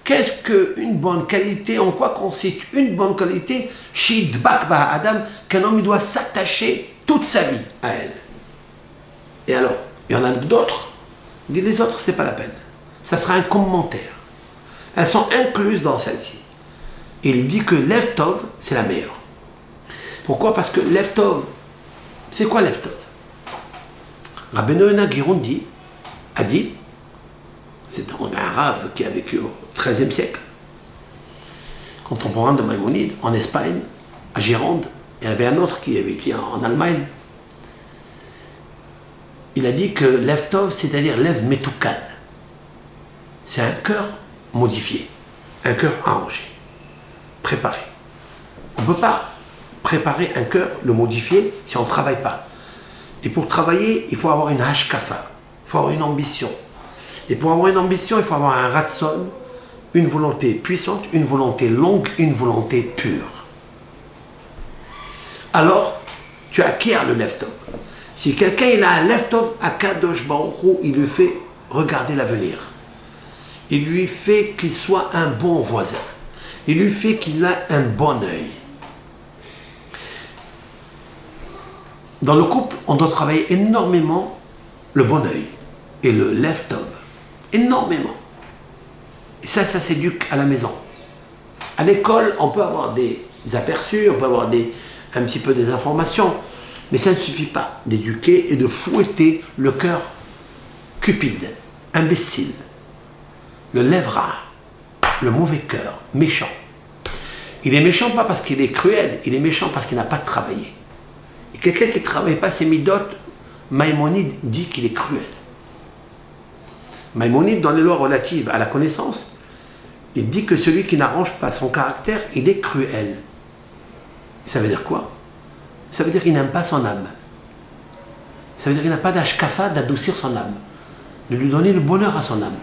Qu'est-ce qu'une bonne qualité? En quoi consiste une bonne qualité? Shidbak ba Adam, qu'un homme doit s'attacher toute sa vie à elle. Et alors, il y en a d'autres. Il dit les autres, c'est pas la peine. Ça sera un commentaire. Elles sont incluses dans celle-ci. Il dit que Leftov, c'est la meilleure. Pourquoi? Parce que Leftov, c'est quoi Leftov? Rabbeinu Yonah Girundi a dit, c'est un rave qui a vécu au XIIIe siècle, contemporain de Maïmonide, en Espagne, à Gironde. Il y avait un autre qui a vécu en Allemagne. Il a dit que Leftov, c'est-à-dire Lev Metoukan, c'est un cœur modifié, un cœur arrangé, préparé. On ne peut pas préparer un cœur, le modifier, si on ne travaille pas. Et pour travailler, il faut avoir une hashkafa, il faut avoir une ambition. Et pour avoir une ambition, il faut avoir un ratson, une volonté puissante, une volonté longue, une volonté pure. Alors, tu acquiers le Leftov. Si quelqu'un il a un Leftov, Akadosh Baruch Hu, il lui fait regarder l'avenir. Il lui fait qu'il soit un bon voisin. Il lui fait qu'il a un bon œil. Dans le couple, on doit travailler énormément le bon œil et le Leftov. Énormément. Et ça s'éduque à la maison. À l'école, on peut avoir des aperçus, on peut avoir un petit peu des informations, mais ça ne suffit pas d'éduquer et de fouetter le cœur cupide, imbécile, le lèvera, le mauvais cœur, méchant. Il est méchant pas parce qu'il est cruel, il est méchant parce qu'il n'a pas travaillé. Et quelqu'un qui ne travaille pas ses midotes, Maïmonide dit qu'il est cruel. Maïmonide, dans les lois relatives à la connaissance, il dit que celui qui n'arrange pas son caractère, il est cruel. Ça veut dire quoi? Ça veut dire qu'il n'aime pas son âme. Ça veut dire qu'il n'a pas d'ashkafa d'adoucir son âme, de lui donner le bonheur à son âme.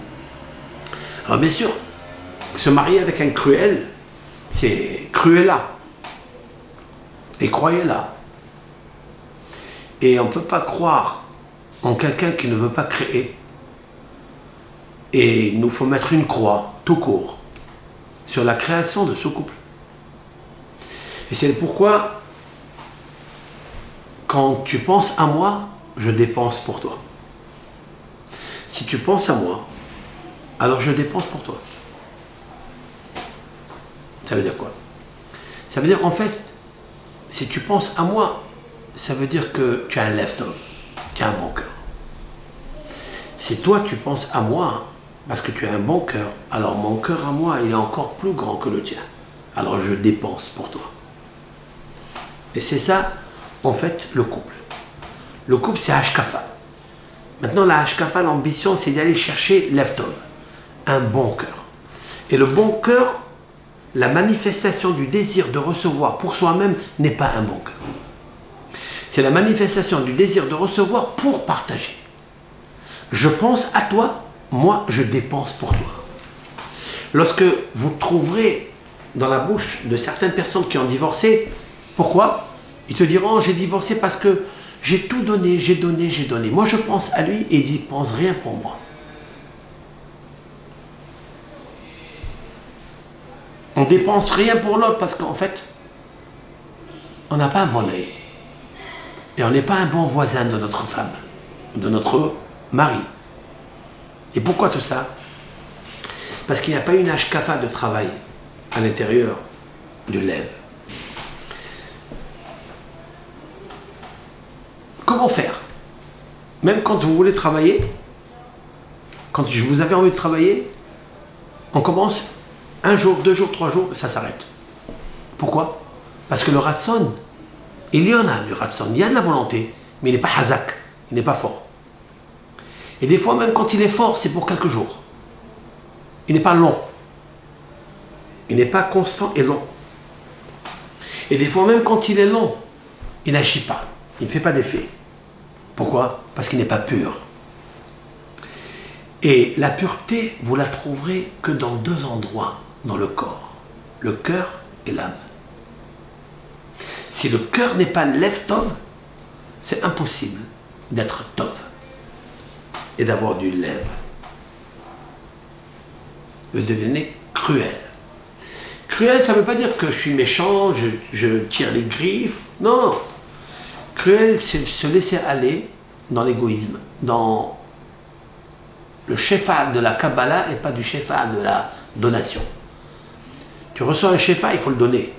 Alors bien sûr, se marier avec un cruel, c'est cruella. Et croyez-la. Et on ne peut pas croire en quelqu'un qui ne veut pas créer. Et il nous faut mettre une croix, tout court, sur la création de ce couple. Et c'est pourquoi, quand tu penses à moi, je dépense pour toi. Si tu penses à moi, alors je dépense pour toi. Ça veut dire quoi? Ça veut dire, en fait, si tu penses à moi, ça veut dire que tu as un left-over, tu as un bon cœur. Si toi tu penses à moi, parce que tu as un bon cœur, alors mon cœur à moi, il est encore plus grand que le tien. Alors je dépense pour toi. Et c'est ça, en fait, le couple. Le couple, c'est Hashkafa. Maintenant, la Hashkafa, l'ambition, c'est d'aller chercher Leftov, un bon cœur. Et le bon cœur, la manifestation du désir de recevoir pour soi-même n'est pas un bon cœur. C'est la manifestation du désir de recevoir pour partager. Je pense à toi, moi je dépense pour toi. Lorsque vous trouverez dans la bouche de certaines personnes qui ont divorcé, pourquoi? Ils te diront, j'ai divorcé parce que j'ai tout donné, j'ai donné, j'ai donné. Moi je pense à lui et il ne pense rien pour moi. On ne dépense rien pour l'autre parce qu'en fait, on n'a pas un bon œil. Et on n'est pas un bon voisin de notre femme, de notre mari. Et pourquoi tout ça? Parce qu'il n'y a pas une hashkafa de travail à l'intérieur de l'Ève. Comment faire? Même quand vous voulez travailler, quand vous avez envie de travailler, on commence un jour, 2 jours, 3 jours, ça s'arrête. Pourquoi? Parce que le ratson, il y en a du ratson, il y a de la volonté, mais il n'est pas hazak, il n'est pas fort. Et des fois, même quand il est fort, c'est pour quelques jours. Il n'est pas long. Il n'est pas constant et long. Et des fois, même quand il est long, il n'agit pas, il ne fait pas d'effet. Pourquoi? Parce qu'il n'est pas pur. Et la pureté, vous la trouverez que dans 2 endroits dans le corps, le cœur et l'âme. Si le cœur n'est pas lev-tov, c'est impossible d'être tov et d'avoir du lev. Vous devenez cruel. Cruel, ça ne veut pas dire que je suis méchant, je tire les griffes. Non. Cruel, c'est se laisser aller dans l'égoïsme, dans le shefa de la Kabbalah et pas du shefa de la donation. Tu reçois un shefa, il faut le donner.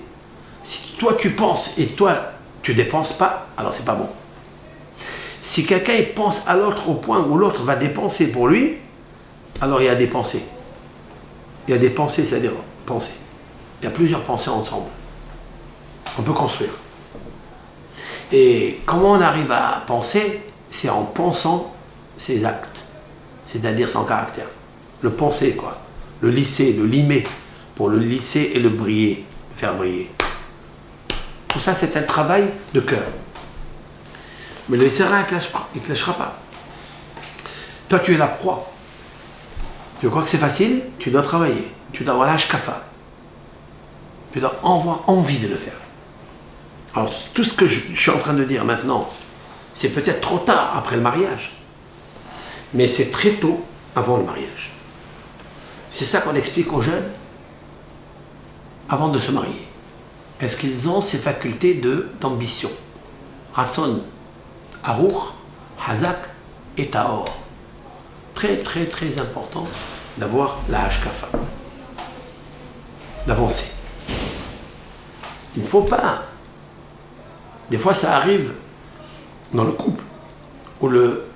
Si toi tu penses et toi tu dépenses pas, alors c'est pas bon. Si quelqu'un pense à l'autre au point où l'autre va dépenser pour lui, alors il y a des pensées. Il y a des pensées, c'est-à-dire penser. Il y a plusieurs pensées ensemble. On peut construire. Et comment on arrive à penser? C'est en pensant ses actes, c'est-à-dire son caractère. Le penser, quoi. Le lisser, le limer, pour le lisser et le briller, le faire briller. Tout ça, c'est un travail de cœur. Mais le Yitzhara, il ne te lâchera pas. Toi, tu es la proie. Tu crois que c'est facile? Tu dois travailler. Tu dois avoir l'ashkafa. Tu dois avoir envie de le faire. Alors, tout ce que je suis en train de dire maintenant, c'est peut-être trop tard après le mariage, mais c'est très tôt avant le mariage. C'est ça qu'on explique aux jeunes avant de se marier. Est-ce qu'ils ont ces facultés d'ambition? Ratson, Arour, Hazak et Taor. Très très très important d'avoir la Hashkafa, d'avancer. Il ne faut pas. Des fois ça arrive dans le couple où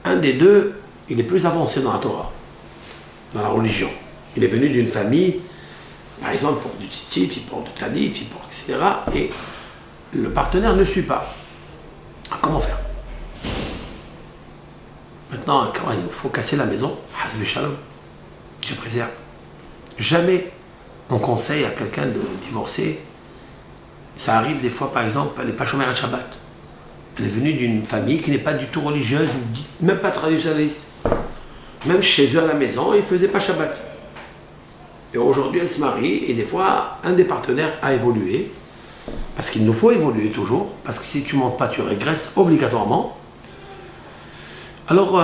un des deux il est plus avancé dans la Torah, dans la religion. Il est venu d'une famille, par exemple pour du tzitzit, pour du talit, etc. Et le partenaire ne suit pas. Comment faire? Maintenant, il faut casser la maison. Hazbe shalom. Je préserve. Jamais on conseille à quelqu'un de divorcer. Ça arrive des fois, par exemple, elle n'est pas chômeur à Shabbat. Elle est venue d'une famille qui n'est pas du tout religieuse, même pas traditionnaliste. Même chez eux à la maison, ils ne faisaient pas Shabbat. Et aujourd'hui, elle se marie et des fois, un des partenaires a évolué. Parce qu'il nous faut évoluer toujours. Parce que si tu ne montes pas, tu régresses obligatoirement. Alors,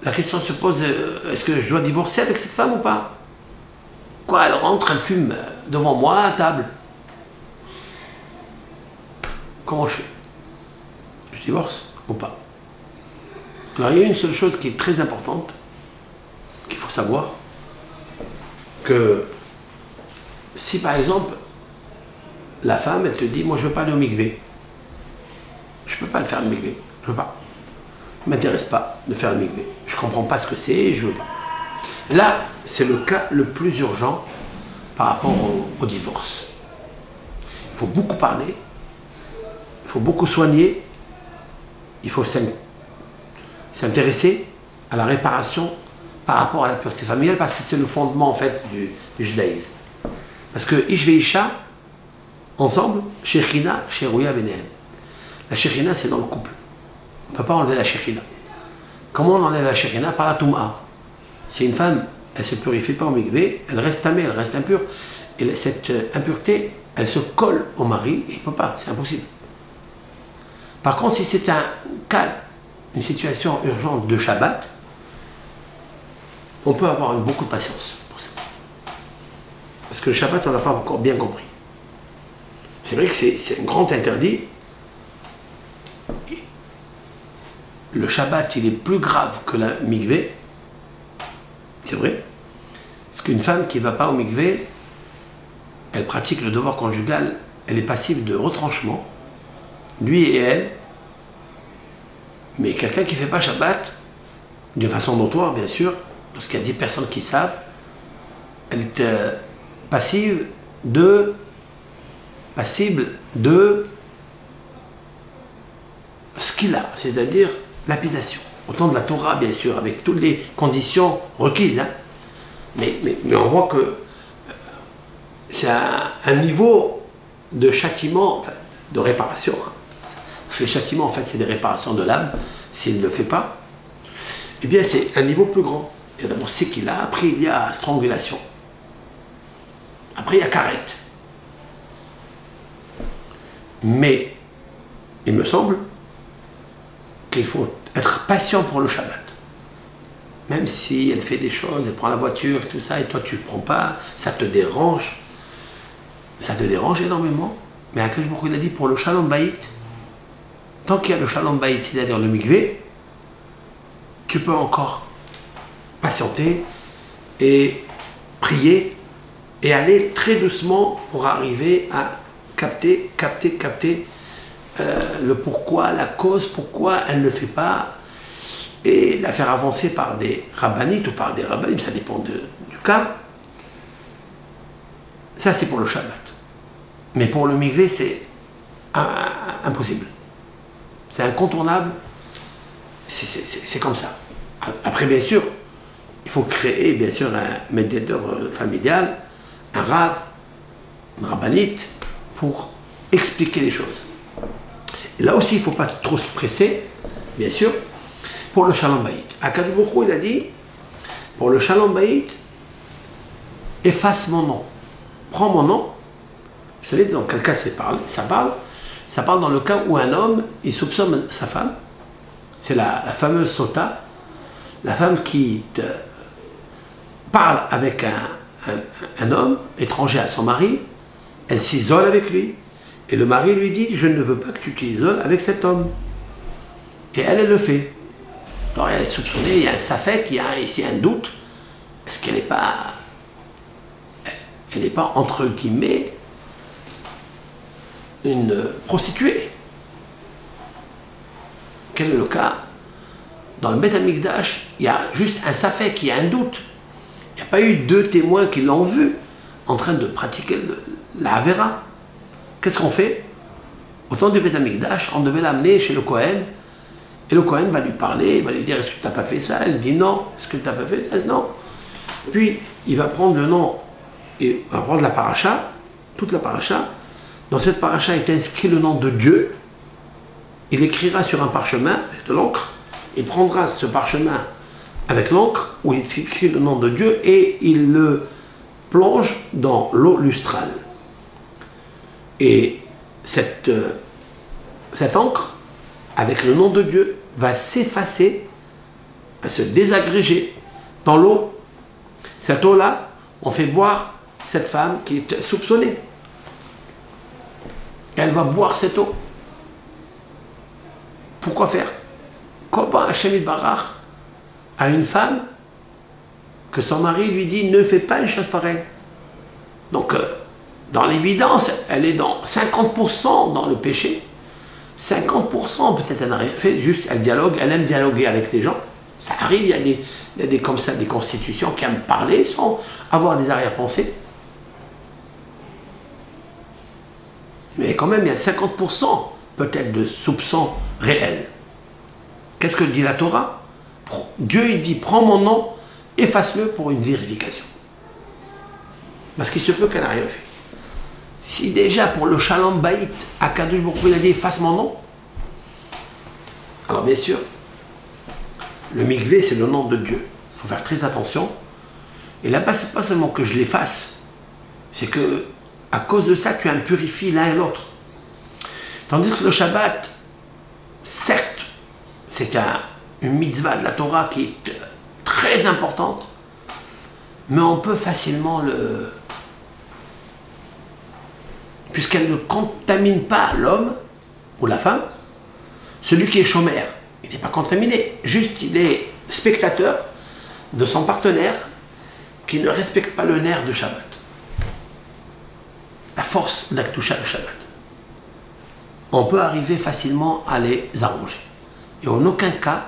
la question se pose, est-ce que je dois divorcer avec cette femme ou pas? Quoi, elle rentre, elle fume devant moi à table. Comment je fais? Je divorce ou pas? Alors, il y a une seule chose qui est très importante, qu'il faut savoir, que si par exemple, la femme, elle te dit, moi je ne veux pas aller au mikvé, je ne peux pas le faire le mikvé, je ne veux pas. Ne m'intéresse pas de faire le mikvé. Je ne comprends pas ce que c'est, je ne veux pas. Là, c'est le cas le plus urgent par rapport au divorce. Il faut beaucoup parler, il faut beaucoup soigner, il faut s'intéresser à la réparation par rapport à la pureté familiale, parce que c'est le fondement en fait du judaïsme. Parce que Ish ve Isha, ensemble, Shechina, Sherouya Benehem. La Shechina, c'est dans le couple. On ne peut pas enlever la Shechina. Comment on enlève la Shechina? Par la Toum'a. Si une femme, elle ne se purifie pas au mikvé, elle reste tamée, elle reste impure. Et cette impureté, elle se colle au mari, et il ne peut pas, c'est impossible. Par contre, si c'est un cas, une situation urgente de Shabbat, on peut avoir beaucoup de patience pour ça. Parce que le Shabbat, on n'a pas encore bien compris. C'est vrai que c'est un grand interdit. Le Shabbat, il est plus grave que la mikvé. C'est vrai. Parce qu'une femme qui ne va pas au mikvé, elle pratique le devoir conjugal, elle est passible de retranchement, lui et elle. Mais quelqu'un qui ne fait pas Shabbat, d'une façon notoire, bien sûr, parce qu'il y a 10 personnes qui savent, elle est passible de skila, c'est-à-dire lapidation. Autant de la Torah, bien sûr, avec toutes les conditions requises. Hein. Mais on voit que c'est un niveau de châtiment, enfin, de réparation. Hein. Ces châtiments, en fait, c'est des réparations de l'âme, s'il ne le fait pas. Eh bien, c'est un niveau plus grand. Il y a d'abord sikila, après il y a strangulation. Après, il y a karet. Mais, il me semble qu'il faut être patient pour le Shabbat. Même si elle fait des choses, elle prend la voiture, tout ça, et toi tu ne prends pas, ça te dérange. Ça te dérange énormément. Mais Akadosh Baruch Hu, il a dit pour le Shalom Bayit, tant qu'il y a le Shalom Bayit, c'est-à-dire le mikvé, tu peux encore patienter et prier et aller très doucement pour arriver à capter le pourquoi, la cause, pourquoi elle ne le fait pas, et la faire avancer par des rabbanites ou par des rabbinim, ça dépend du cas. Ça, c'est pour le Shabbat. Mais pour le mikvé, c'est impossible. C'est incontournable. C'est comme ça. Après, bien sûr, il faut créer, bien sûr, un médiateur familial, un rav, un rabbinite, pour expliquer les choses. Et là aussi, il ne faut pas trop se presser, bien sûr, pour le Shalom Bayit. Akadosh Baruch Hu, il a dit, pour le Shalom Bayit, efface mon nom. Prends mon nom. Vous savez dans quel cas ça parle? Ça parle dans le cas où un homme, il soupçonne sa femme. C'est la fameuse sota, la femme qui parle avec un homme étranger à son mari, elle s'isole avec lui, et le mari lui dit « Je ne veux pas que tu t'isoles avec cet homme ». Et elle le fait. Alors elle est soupçonnée, il y a un safek, il y a ici un doute. Est-ce qu'elle n'est pas... Elle n'est pas, entre guillemets, une prostituée? Quel est le cas? Dans le Beth Amikdash, il y a juste un safek, il y a un doute. Il n'y a pas eu deux témoins qui l'ont vu en train de pratiquer la Havera. Qu'est-ce qu'on fait? Au temps du Beth Amikdash, on devait l'amener chez le Kohen, et le Kohen va lui parler, il va lui dire « Est-ce que tu n'as pas fait ça ?» Elle dit « Non. » « Est-ce que tu n'as pas fait ça ?» Non. Puis, il va prendre le nom, et va prendre la paracha, toute la paracha. Dans cette paracha est inscrit le nom de Dieu. Il écrira sur un parchemin avec de l'encre. Il prendra ce parchemin avec l'encre où il écrit le nom de Dieu et il le plonge dans l'eau lustrale. Et cette encre, avec le nom de Dieu, va s'effacer, va se désagréger dans l'eau. Cette eau-là, on fait boire cette femme qui est soupçonnée. Et elle va boire cette eau. Pourquoi faire? Comment Hachem Yitbarach a une femme que son mari lui dit ne fais pas une chose pareille? Donc, dans l'évidence, elle est dans 50% dans le péché. 50% peut-être elle n'a rien fait, juste elle dialogue, elle aime dialoguer avec les gens. Ça arrive, il y a des comme ça, des constitutions qui aiment parler sans avoir des arrière-pensées. Mais quand même, il y a 50% peut-être de soupçons réels. Qu'est-ce que dit la Torah? Dieu, il dit, prends mon nom, efface-le pour une vérification. Parce qu'il se peut qu'elle n'a rien fait. Si déjà pour le Shalom Baït, Akadosh Baruch Hu, il a dit, efface mon nom. Alors bien sûr, le mikvé, c'est le nom de Dieu. Il faut faire très attention. Et là-bas, c'est pas seulement que je l'efface, c'est que à cause de ça, tu impurifies l'un et l'autre. Tandis que le Shabbat, certes, c'est une mitzvah de la Torah qui est très importante, mais on peut facilement puisqu'elle ne contamine pas l'homme ou la femme, celui qui est chômeur, il n'est pas contaminé, juste il est spectateur de son partenaire qui ne respecte pas le nerf de Shabbat. La force d'Akdusha le Shabbat. On peut arriver facilement à les arranger. Et en aucun cas,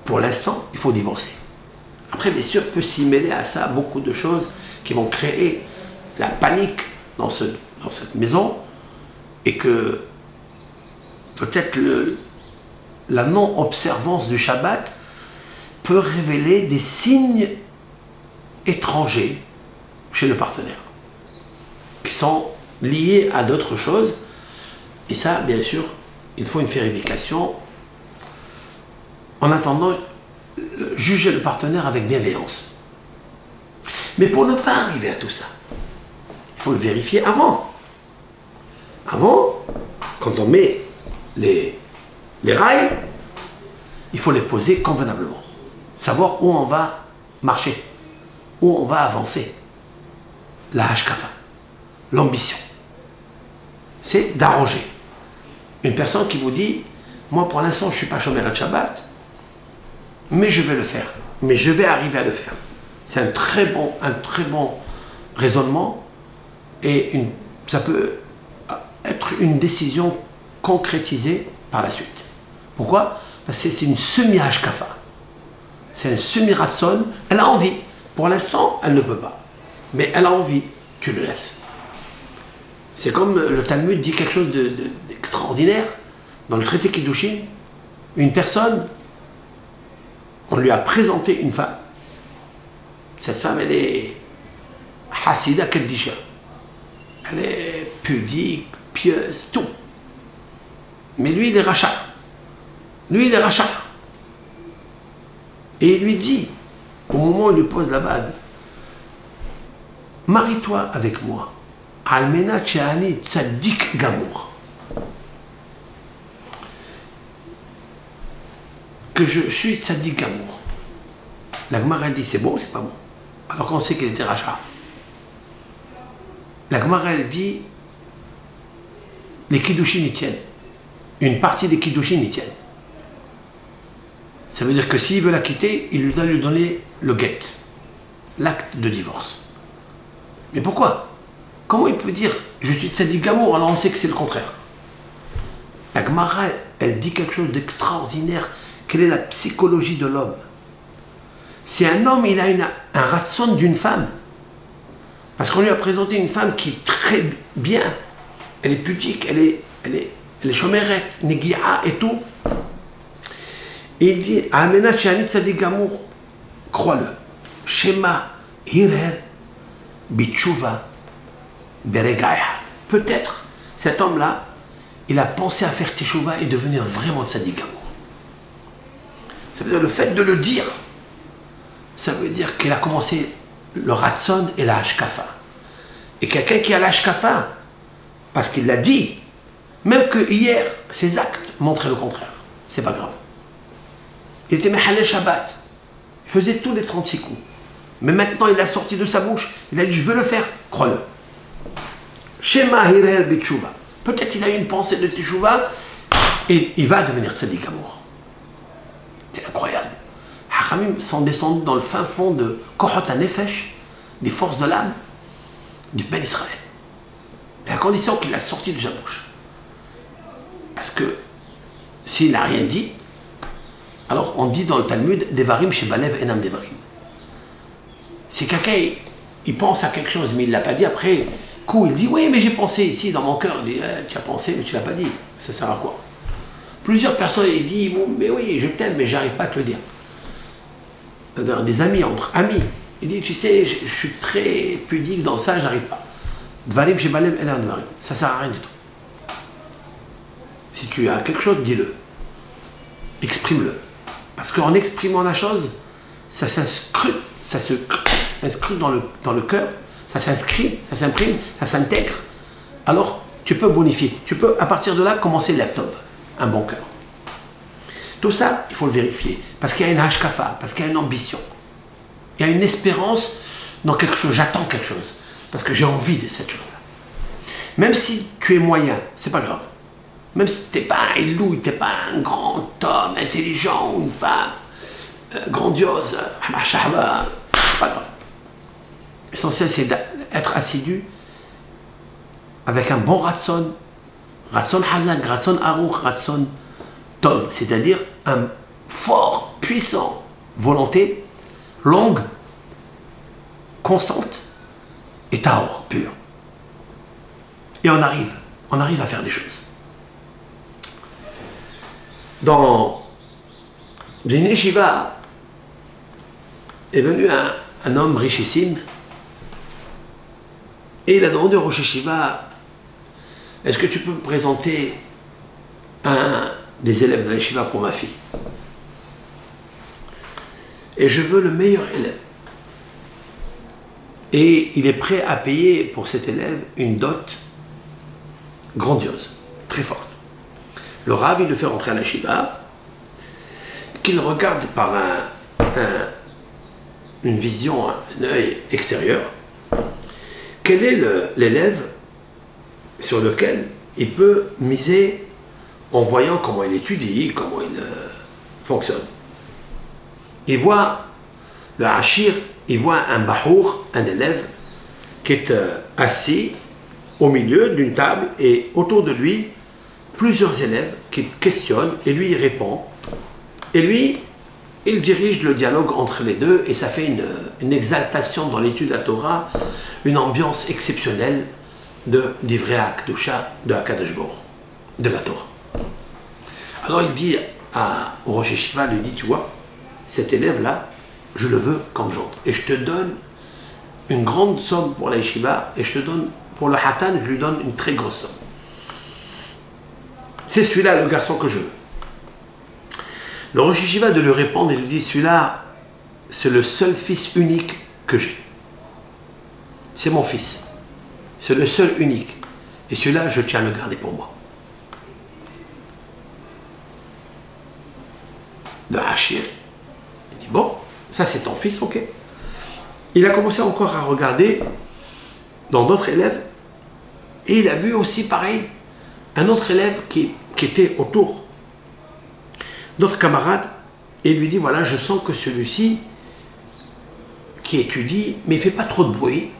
pour l'instant, il faut divorcer. Après, bien sûr, peut s'y mêler à ça beaucoup de choses qui vont créer la panique dans cette maison et que peut-être la non-observance du Shabbat peut révéler des signes étrangers chez le partenaire qui sont liés à d'autres choses. Et ça, bien sûr, il faut une vérification. En attendant, juger le partenaire avec bienveillance. Mais pour ne pas arriver à tout ça, il faut le vérifier avant. Avant, quand on met les rails, il faut les poser convenablement. Savoir où on va marcher, où on va avancer. La hashkafa, l'ambition. C'est d'arranger. Une personne qui vous dit, moi pour l'instant je ne suis pas chômeur à Shabbat, mais je vais le faire, mais je vais arriver à le faire. C'est un très bon raisonnement et ça peut être une décision concrétisée par la suite. Pourquoi? Parce que c'est une semi-hashkafa. C'est une semi-ratson. Elle a envie. Pour l'instant, elle ne peut pas. Mais elle a envie. Tu le laisses. C'est comme le Talmud dit quelque chose d'extraordinaire. Dans le traité Kiddushin, une personne, on lui a présenté une femme. Cette femme, elle est Hasidah Keddisha. Elle est pudique, pieuse, tout. Mais lui, il est rachat. Lui, il est rachat. Et il lui dit, au moment où il lui pose la bague, marie-toi avec moi. Almena Tcheani Tzadik Gamour. que je suis tzaddik gamour. La Gemara dit c'est bon ou c'est pas bon? Alors qu'on sait qu'il était rachat. La Gemara dit les kiddushin y tiennent. Une partie des kiddushin y tiennent. Ça veut dire que s'il veut la quitter, il lui doit lui donner le get, l'acte de divorce. Mais pourquoi? Comment il peut dire je suis tzaddik gamour alors on sait que c'est le contraire? La Gemara, elle dit quelque chose d'extraordinaire. Quelle est la psychologie de l'homme? Si un homme, il a un ratson d'une femme, parce qu'on lui a présenté une femme qui est très bien, elle est pudique, elle est chomérette, négia et tout, et il dit Amena Shani Tzadik Gamour, crois-le, Shema Hirher Bichuva Beregaya. Peut-être cet homme-là, il a pensé à faire teshuva et devenir vraiment Tzadik Gamour. Ça veut dire le fait de le dire, ça veut dire qu'il a commencé le ratson et la hashkafa. Et quelqu'un qui a la hashkafa, parce qu'il l'a dit, même que hier, ses actes montraient le contraire. C'est pas grave. Il était Mehalel Shabbat. Il faisait tous les 36 coups. Mais maintenant, il a sorti de sa bouche. Il a dit, je veux le faire. Crois-le. Shema Hirel Bitshuva. Peut-être il a eu une pensée de teshuva et il va devenir tzaddik gamour. C'est incroyable. Hachamim sont descendus dans le fin fond de Kohot HaNefesh, des forces de l'âme, du Ben Israël. Mais à condition qu'il a sorti de sa bouche. Parce que s'il n'a rien dit, alors on dit dans le Talmud, Devarim Shebalev Enam Devarim. Si quelqu'un il pense à quelque chose mais il ne l'a pas dit, après coup il dit oui mais j'ai pensé ici dans mon cœur, il dit tu as pensé mais tu ne l'as pas dit, ça sert à quoi? Plusieurs personnes ils disent bon, mais oui je t'aime mais j'arrive pas à te le dire. Des amis entre amis, il dit tu sais je suis très pudique dans ça, j'arrive pas. Dvarim Shebalev Enam Devarim, ça sert à rien du tout. Si tu as quelque chose, dis-le. Exprime-le. Parce qu'en exprimant la chose, ça s'inscrute dans le cœur, ça s'inscrit, ça s'imprime, ça s'intègre. Alors, tu peux bonifier. Tu peux, à partir de là, commencer l'eftov, un bon cœur. Tout ça, il faut le vérifier. Parce qu'il y a une hashkafa, parce qu'il y a une ambition. Il y a une espérance dans quelque chose. J'attends quelque chose. Parce que j'ai envie de cette chose-là. Même si tu es moyen, c'est pas grave. Même si tu n'es pas un loup, tu n'es pas un grand homme intelligent ou une femme grandiose, c'est pas grave. L'essentiel, c'est d'être assidu avec un bon ratson, ratson hazak, ratson aruch, ratson tov, c'est-à-dire un fort, puissant volonté, longue, constante et taor, pure. Et on arrive à faire des choses. Dans une yeshiva est venu un homme richissime et il a demandé au Rosh Yeshiva est-ce que tu peux me présenter un des élèves de la yeshiva pour ma fille? Et je veux le meilleur élève. Et il est prêt à payer pour cet élève une dot grandiose, très forte. Le Rav, il le fait rentrer à la yeshiva, qu'il regarde par une vision, un œil extérieur, quel est l'élève sur lequel il peut miser en voyant comment il étudie, comment il fonctionne. Il voit le hachir, il voit un bahour, un élève, qui est assis au milieu d'une table et autour de lui, plusieurs élèves qui questionnent et lui il répond. Et lui, il dirige le dialogue entre les deux et ça fait une exaltation dans l'étude de la Torah, une ambiance exceptionnelle d'Ivrei HaKdusha, de HaKadosh Baruch Hu, de la Torah. Alors il dit au Rosh Yeshiva, il lui dit, tu vois, cet élève-là, je le veux comme gendre. Et je te donne une grande somme pour la yeshiva et je te donne, pour le hatan, je lui donne une très grosse somme. C'est celui-là le garçon que je veux. Le Rosh Yeshiva de lui répondre et lui dit, celui-là, c'est le seul fils unique que j'ai. C'est mon fils. C'est le seul unique. Et celui-là, je tiens à le garder pour moi. de Hachir. Il dit, bon, ça c'est ton fils, ok. Il a commencé encore à regarder dans d'autres élèves, et il a vu aussi, pareil, un autre élève qui était autour, d'autres camarades, et il lui dit, voilà, je sens que celui-ci, qui étudie, mais il ne fait pas trop de bruit,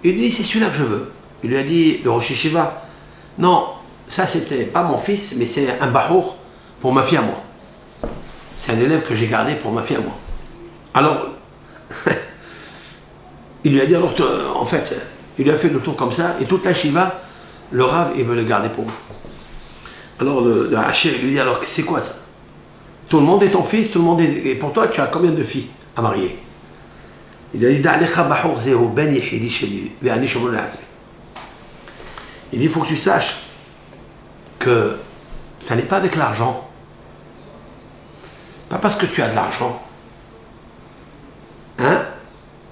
il lui dit, c'est celui-là que je veux. Il lui a dit, le Rosh Yeshiva, non, ça c'était pas mon fils, mais c'est un bahour pour ma fille à moi. C'est un élève que j'ai gardé pour ma fille à moi. Alors, il lui a dit, alors, en fait, il lui a fait le tour comme ça, et toute la Shiva, le Rav, il veut le garder pour moi. Alors, le Hachir, il lui dit, alors, c'est quoi ça? Tout le monde est ton fils, tout le monde est... Et pour toi, tu as combien de filles à marier? Il a dit, il dit, il faut que tu saches que ça n'est pas avec l'argent. Pas parce que tu as de l'argent. Hein?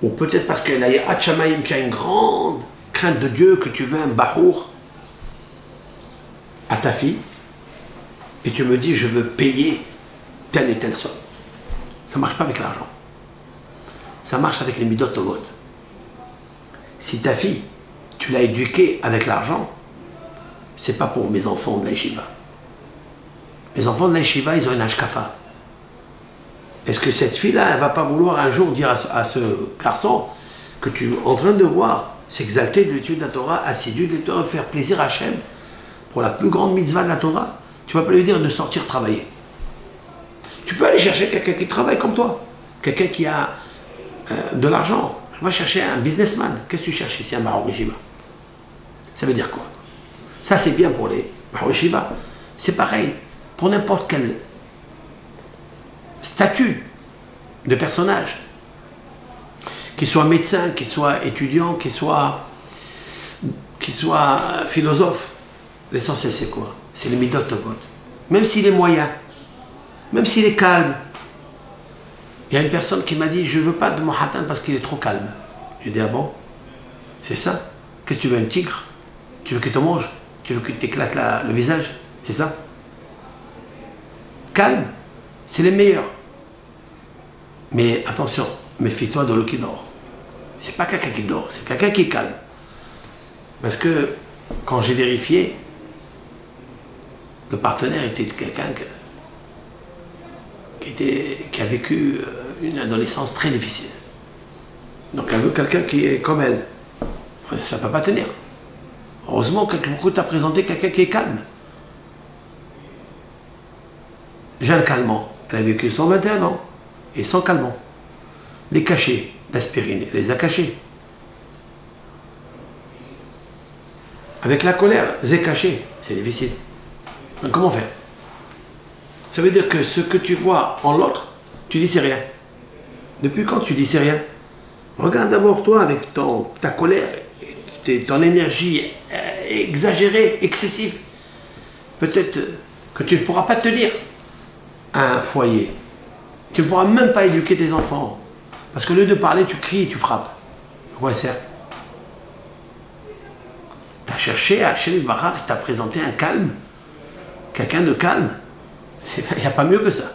Ou peut-être parce que tu as une grande crainte de Dieu, que tu veux un bahour à ta fille, et tu me dis, je veux payer telle et telle somme. Ça ne marche pas avec l'argent. Ça marche avec les midot tovot. Si ta fille, tu l'as éduquée avec l'argent, c'est pas pour mes enfants de la yeshiva. Les enfants de la yeshiva, ils ont une hashkafa. Est-ce que cette fille-là, elle ne va pas vouloir un jour dire à ce garçon que tu es en train de voir s'exalter de l'étude de la Torah, assidu de la Torah, faire plaisir à Hachem pour la plus grande mitzvah de la Torah, tu ne vas pas lui dire de sortir travailler. Tu peux aller chercher quelqu'un qui travaille comme toi, quelqu'un qui a de l'argent. Va chercher un businessman. Qu'est-ce que tu cherches ici, un Bahor Yeshiva? Ça veut dire quoi? Ça, c'est bien pour les Bahor Yeshiva. C'est pareil pour n'importe quel statut de personnage, qu'il soit médecin, qu'il soit étudiant, qu'il soit philosophe. L'essentiel, c'est quoi? C'est le midot tovot. Même s'il est moyen, même s'il est calme. Il y a une personne qui m'a dit, je ne veux pas de mon hatan parce qu'il est trop calme. Je lui ai dit, ah bon? C'est ça? Qu'est-ce que tu veux, un tigre? Tu veux qu'il te mange? Tu veux qu'il t'éclate le visage? C'est ça? Calme, c'est les meilleurs. Mais attention, méfie-toi de l'eau qui dort. C'est pas quelqu'un qui dort, c'est quelqu'un qui est calme. Parce que quand j'ai vérifié, le partenaire était quelqu'un qui a vécu une adolescence très difficile. Donc elle veut quelqu'un qui est comme elle. Ça ne peut pas tenir. Heureusement que beaucoup t'a présenté quelqu'un qui est calme. J'ai un calmant. Elle a vécu 121 ans et sans calmant. Les cachets d'aspirine, elle les a cachés. Avec la colère, c'est caché, c'est difficile. Donc comment faire? Ça veut dire que ce que tu vois en l'autre, tu dis c'est rien. Depuis quand tu dis c'est rien? Regarde d'abord toi avec ta colère, ton énergie exagérée, excessive. Peut-être que tu ne pourras pas tenir un foyer. Tu ne pourras même pas éduquer tes enfants. Parce que au lieu de parler, tu cries et tu frappes. À quoi ça sert? Tu as cherché à Hachem Yisbarach, il t'a présenté un calme, quelqu'un de calme. Il n'y a pas mieux que ça.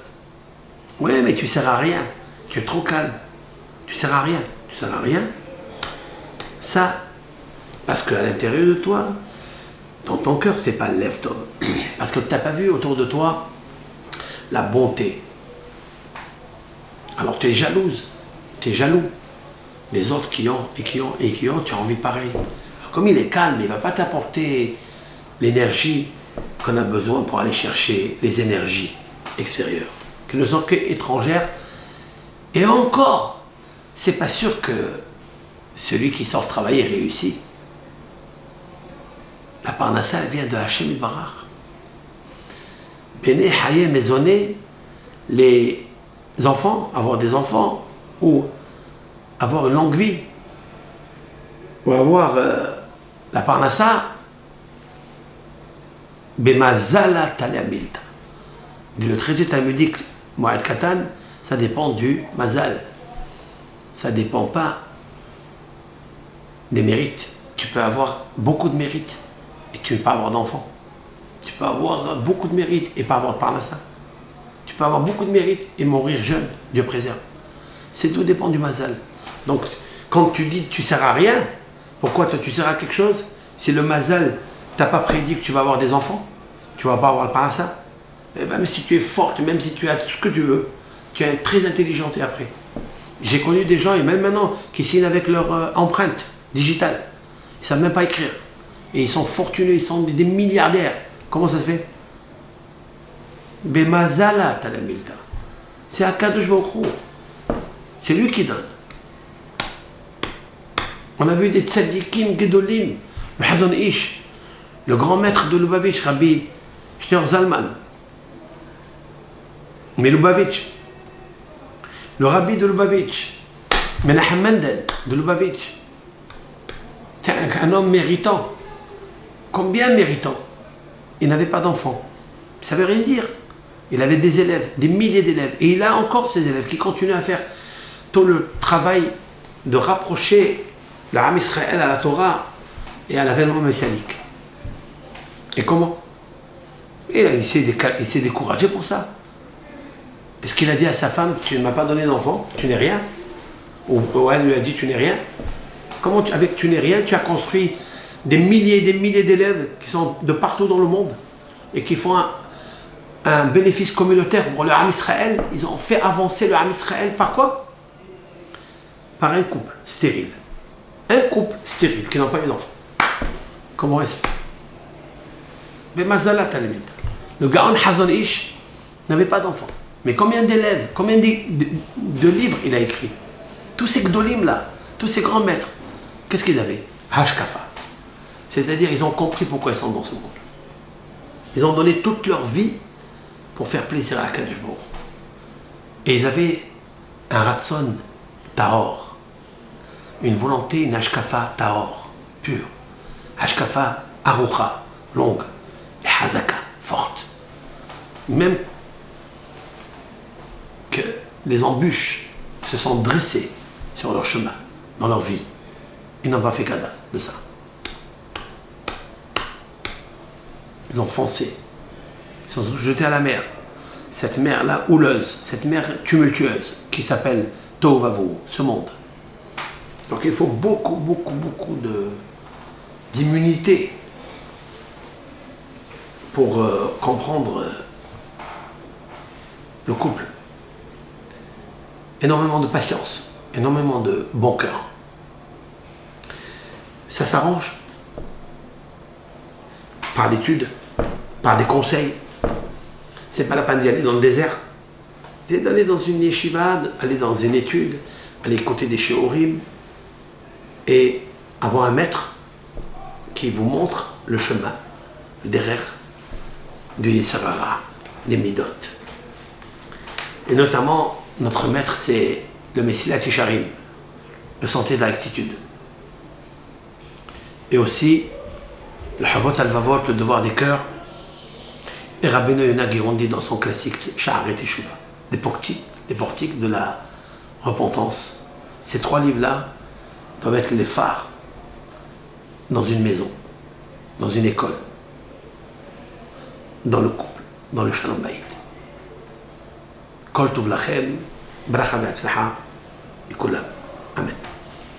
Oui, mais tu ne sers à rien. Tu es trop calme. Tu ne sers à rien. Tu ne sers à rien. Ça, parce qu'à l'intérieur de toi, dans ton cœur, ce n'est pas le lève-toi. Parce que tu n'as pas vu autour de toi la bonté. Alors tu es jalouse. Tu es jaloux. Les autres qui ont, et qui ont, et qui ont, tu as envie pareil. Alors, comme il est calme, il ne va pas t'apporter l'énergie qu'on a besoin pour aller chercher les énergies extérieures, qui ne sont qu'étrangères. Et encore, c'est pas sûr que celui qui sort travailler réussit. La parnassa, elle vient de Hachem Yisbarach. Bene Hayé maisonné, les enfants, avoir des enfants, ou avoir une longue vie, ou avoir la parnassa, Bemazala Talamilta. Le traité talmudique Moed Katan, ça dépend du mazal. Ça ne dépend pas des mérites. Tu peux avoir beaucoup de mérites et tu ne peux pas avoir d'enfants. Tu peux avoir beaucoup de mérites et pas avoir de parnassa. Tu peux avoir beaucoup de mérite et mourir jeune, Dieu préserve. C'est tout dépend du mazal. Donc, quand tu dis que tu ne sers à rien, pourquoi toi tu sers à quelque chose? Si le mazal t'a pas prédit que tu vas avoir des enfants, tu ne vas pas avoir le parassa. Et même si tu es forte, même si tu as tout ce que tu veux, tu es très intelligente et après. J'ai connu des gens, et même maintenant, qui signent avec leur empreinte digitale. Ils ne savent même pas écrire. Et ils sont fortunés, ils sont des milliardaires. Comment ça se fait? Bemazala talamilta. C'est Akadosh Baruch Hu. C'est lui qui donne. On a vu des tzadikim gedolim, le Hazon Ish, le grand maître de Lubavitch, Rabbi Shneur Zalman. Mais Lubavitch, le rabbi de Lubavitch, Menachem Mendel de Lubavitch, c'est un homme méritant. Combien méritant? Il n'avait pas d'enfants. Ça ne veut rien dire. Il avait des élèves, des milliers d'élèves. Et il a encore ces élèves qui continuent à faire tout le travail de rapprocher le Ham Israël à la Torah et à l'avènement messianique. Et comment? Et là, il s'est découragé pour ça. Est-ce qu'il a dit à sa femme, tu ne m'as pas donné d'enfant, tu n'es rien? Ou elle lui a dit, tu n'es rien? Comment, avec tu n'es rien, tu as construit des milliers et des milliers d'élèves qui sont de partout dans le monde et qui font un bénéfice communautaire pour le Ham Israël. Ils ont fait avancer le Ham Israël par quoi? Par un couple stérile. Un couple stérile qui n'a pas eu d'enfant. Comment est-ce fait? Mais Mazalat à la limite. Le Gaon Hazon Ish n'avait pas d'enfant. Mais combien d'élèves, combien de livres il a écrit? Tous ces gdolim là, tous ces grands maîtres, qu'est-ce qu'ils avaient? Hashkafa. C'est-à-dire, ils ont compris pourquoi ils sont dans ce monde. Ils ont donné toute leur vie pour faire plaisir à Akadosh Baruch Hu. Et ils avaient un ratson tahor, une volonté, une hashkafa tahor, pure. Hashkafa arucha, longue, et hazaka, forte. Même que les embûches se sont dressées sur leur chemin, dans leur vie. Ils n'ont pas fait cadeau de ça. Ils ont foncé. Ils sont jetés à la mer. Cette mer-là houleuse, cette mer tumultueuse, qui s'appelle Tohuvavu, ce monde. Donc il faut beaucoup d'immunité pour comprendre le couple. Énormément de patience, énormément de bon cœur. Ça s'arrange par l'étude, par des conseils. C'est pas la peine d'y aller dans le désert. C'est d'aller dans une yeshiva, aller dans une étude, aller écouter des shiurim et avoir un maître qui vous montre le chemin, le derrière du Yesarara, des Midot. Et notamment, notre maître, c'est le Messilat Yesharim, le sentier de la rectitude. Et aussi, le Havot al-Vavot, le devoir des cœurs. Et Rabbeinu Yonah Girondi dans son classique Sha'arei Teshuvah, les portiques de la repentance. Ces trois livres-là doivent être les phares dans une maison, dans une école, dans le couple, dans le Shalom Bayit. Kol Tov Lachem, Bracha Ve'atzlacha, et Kulam.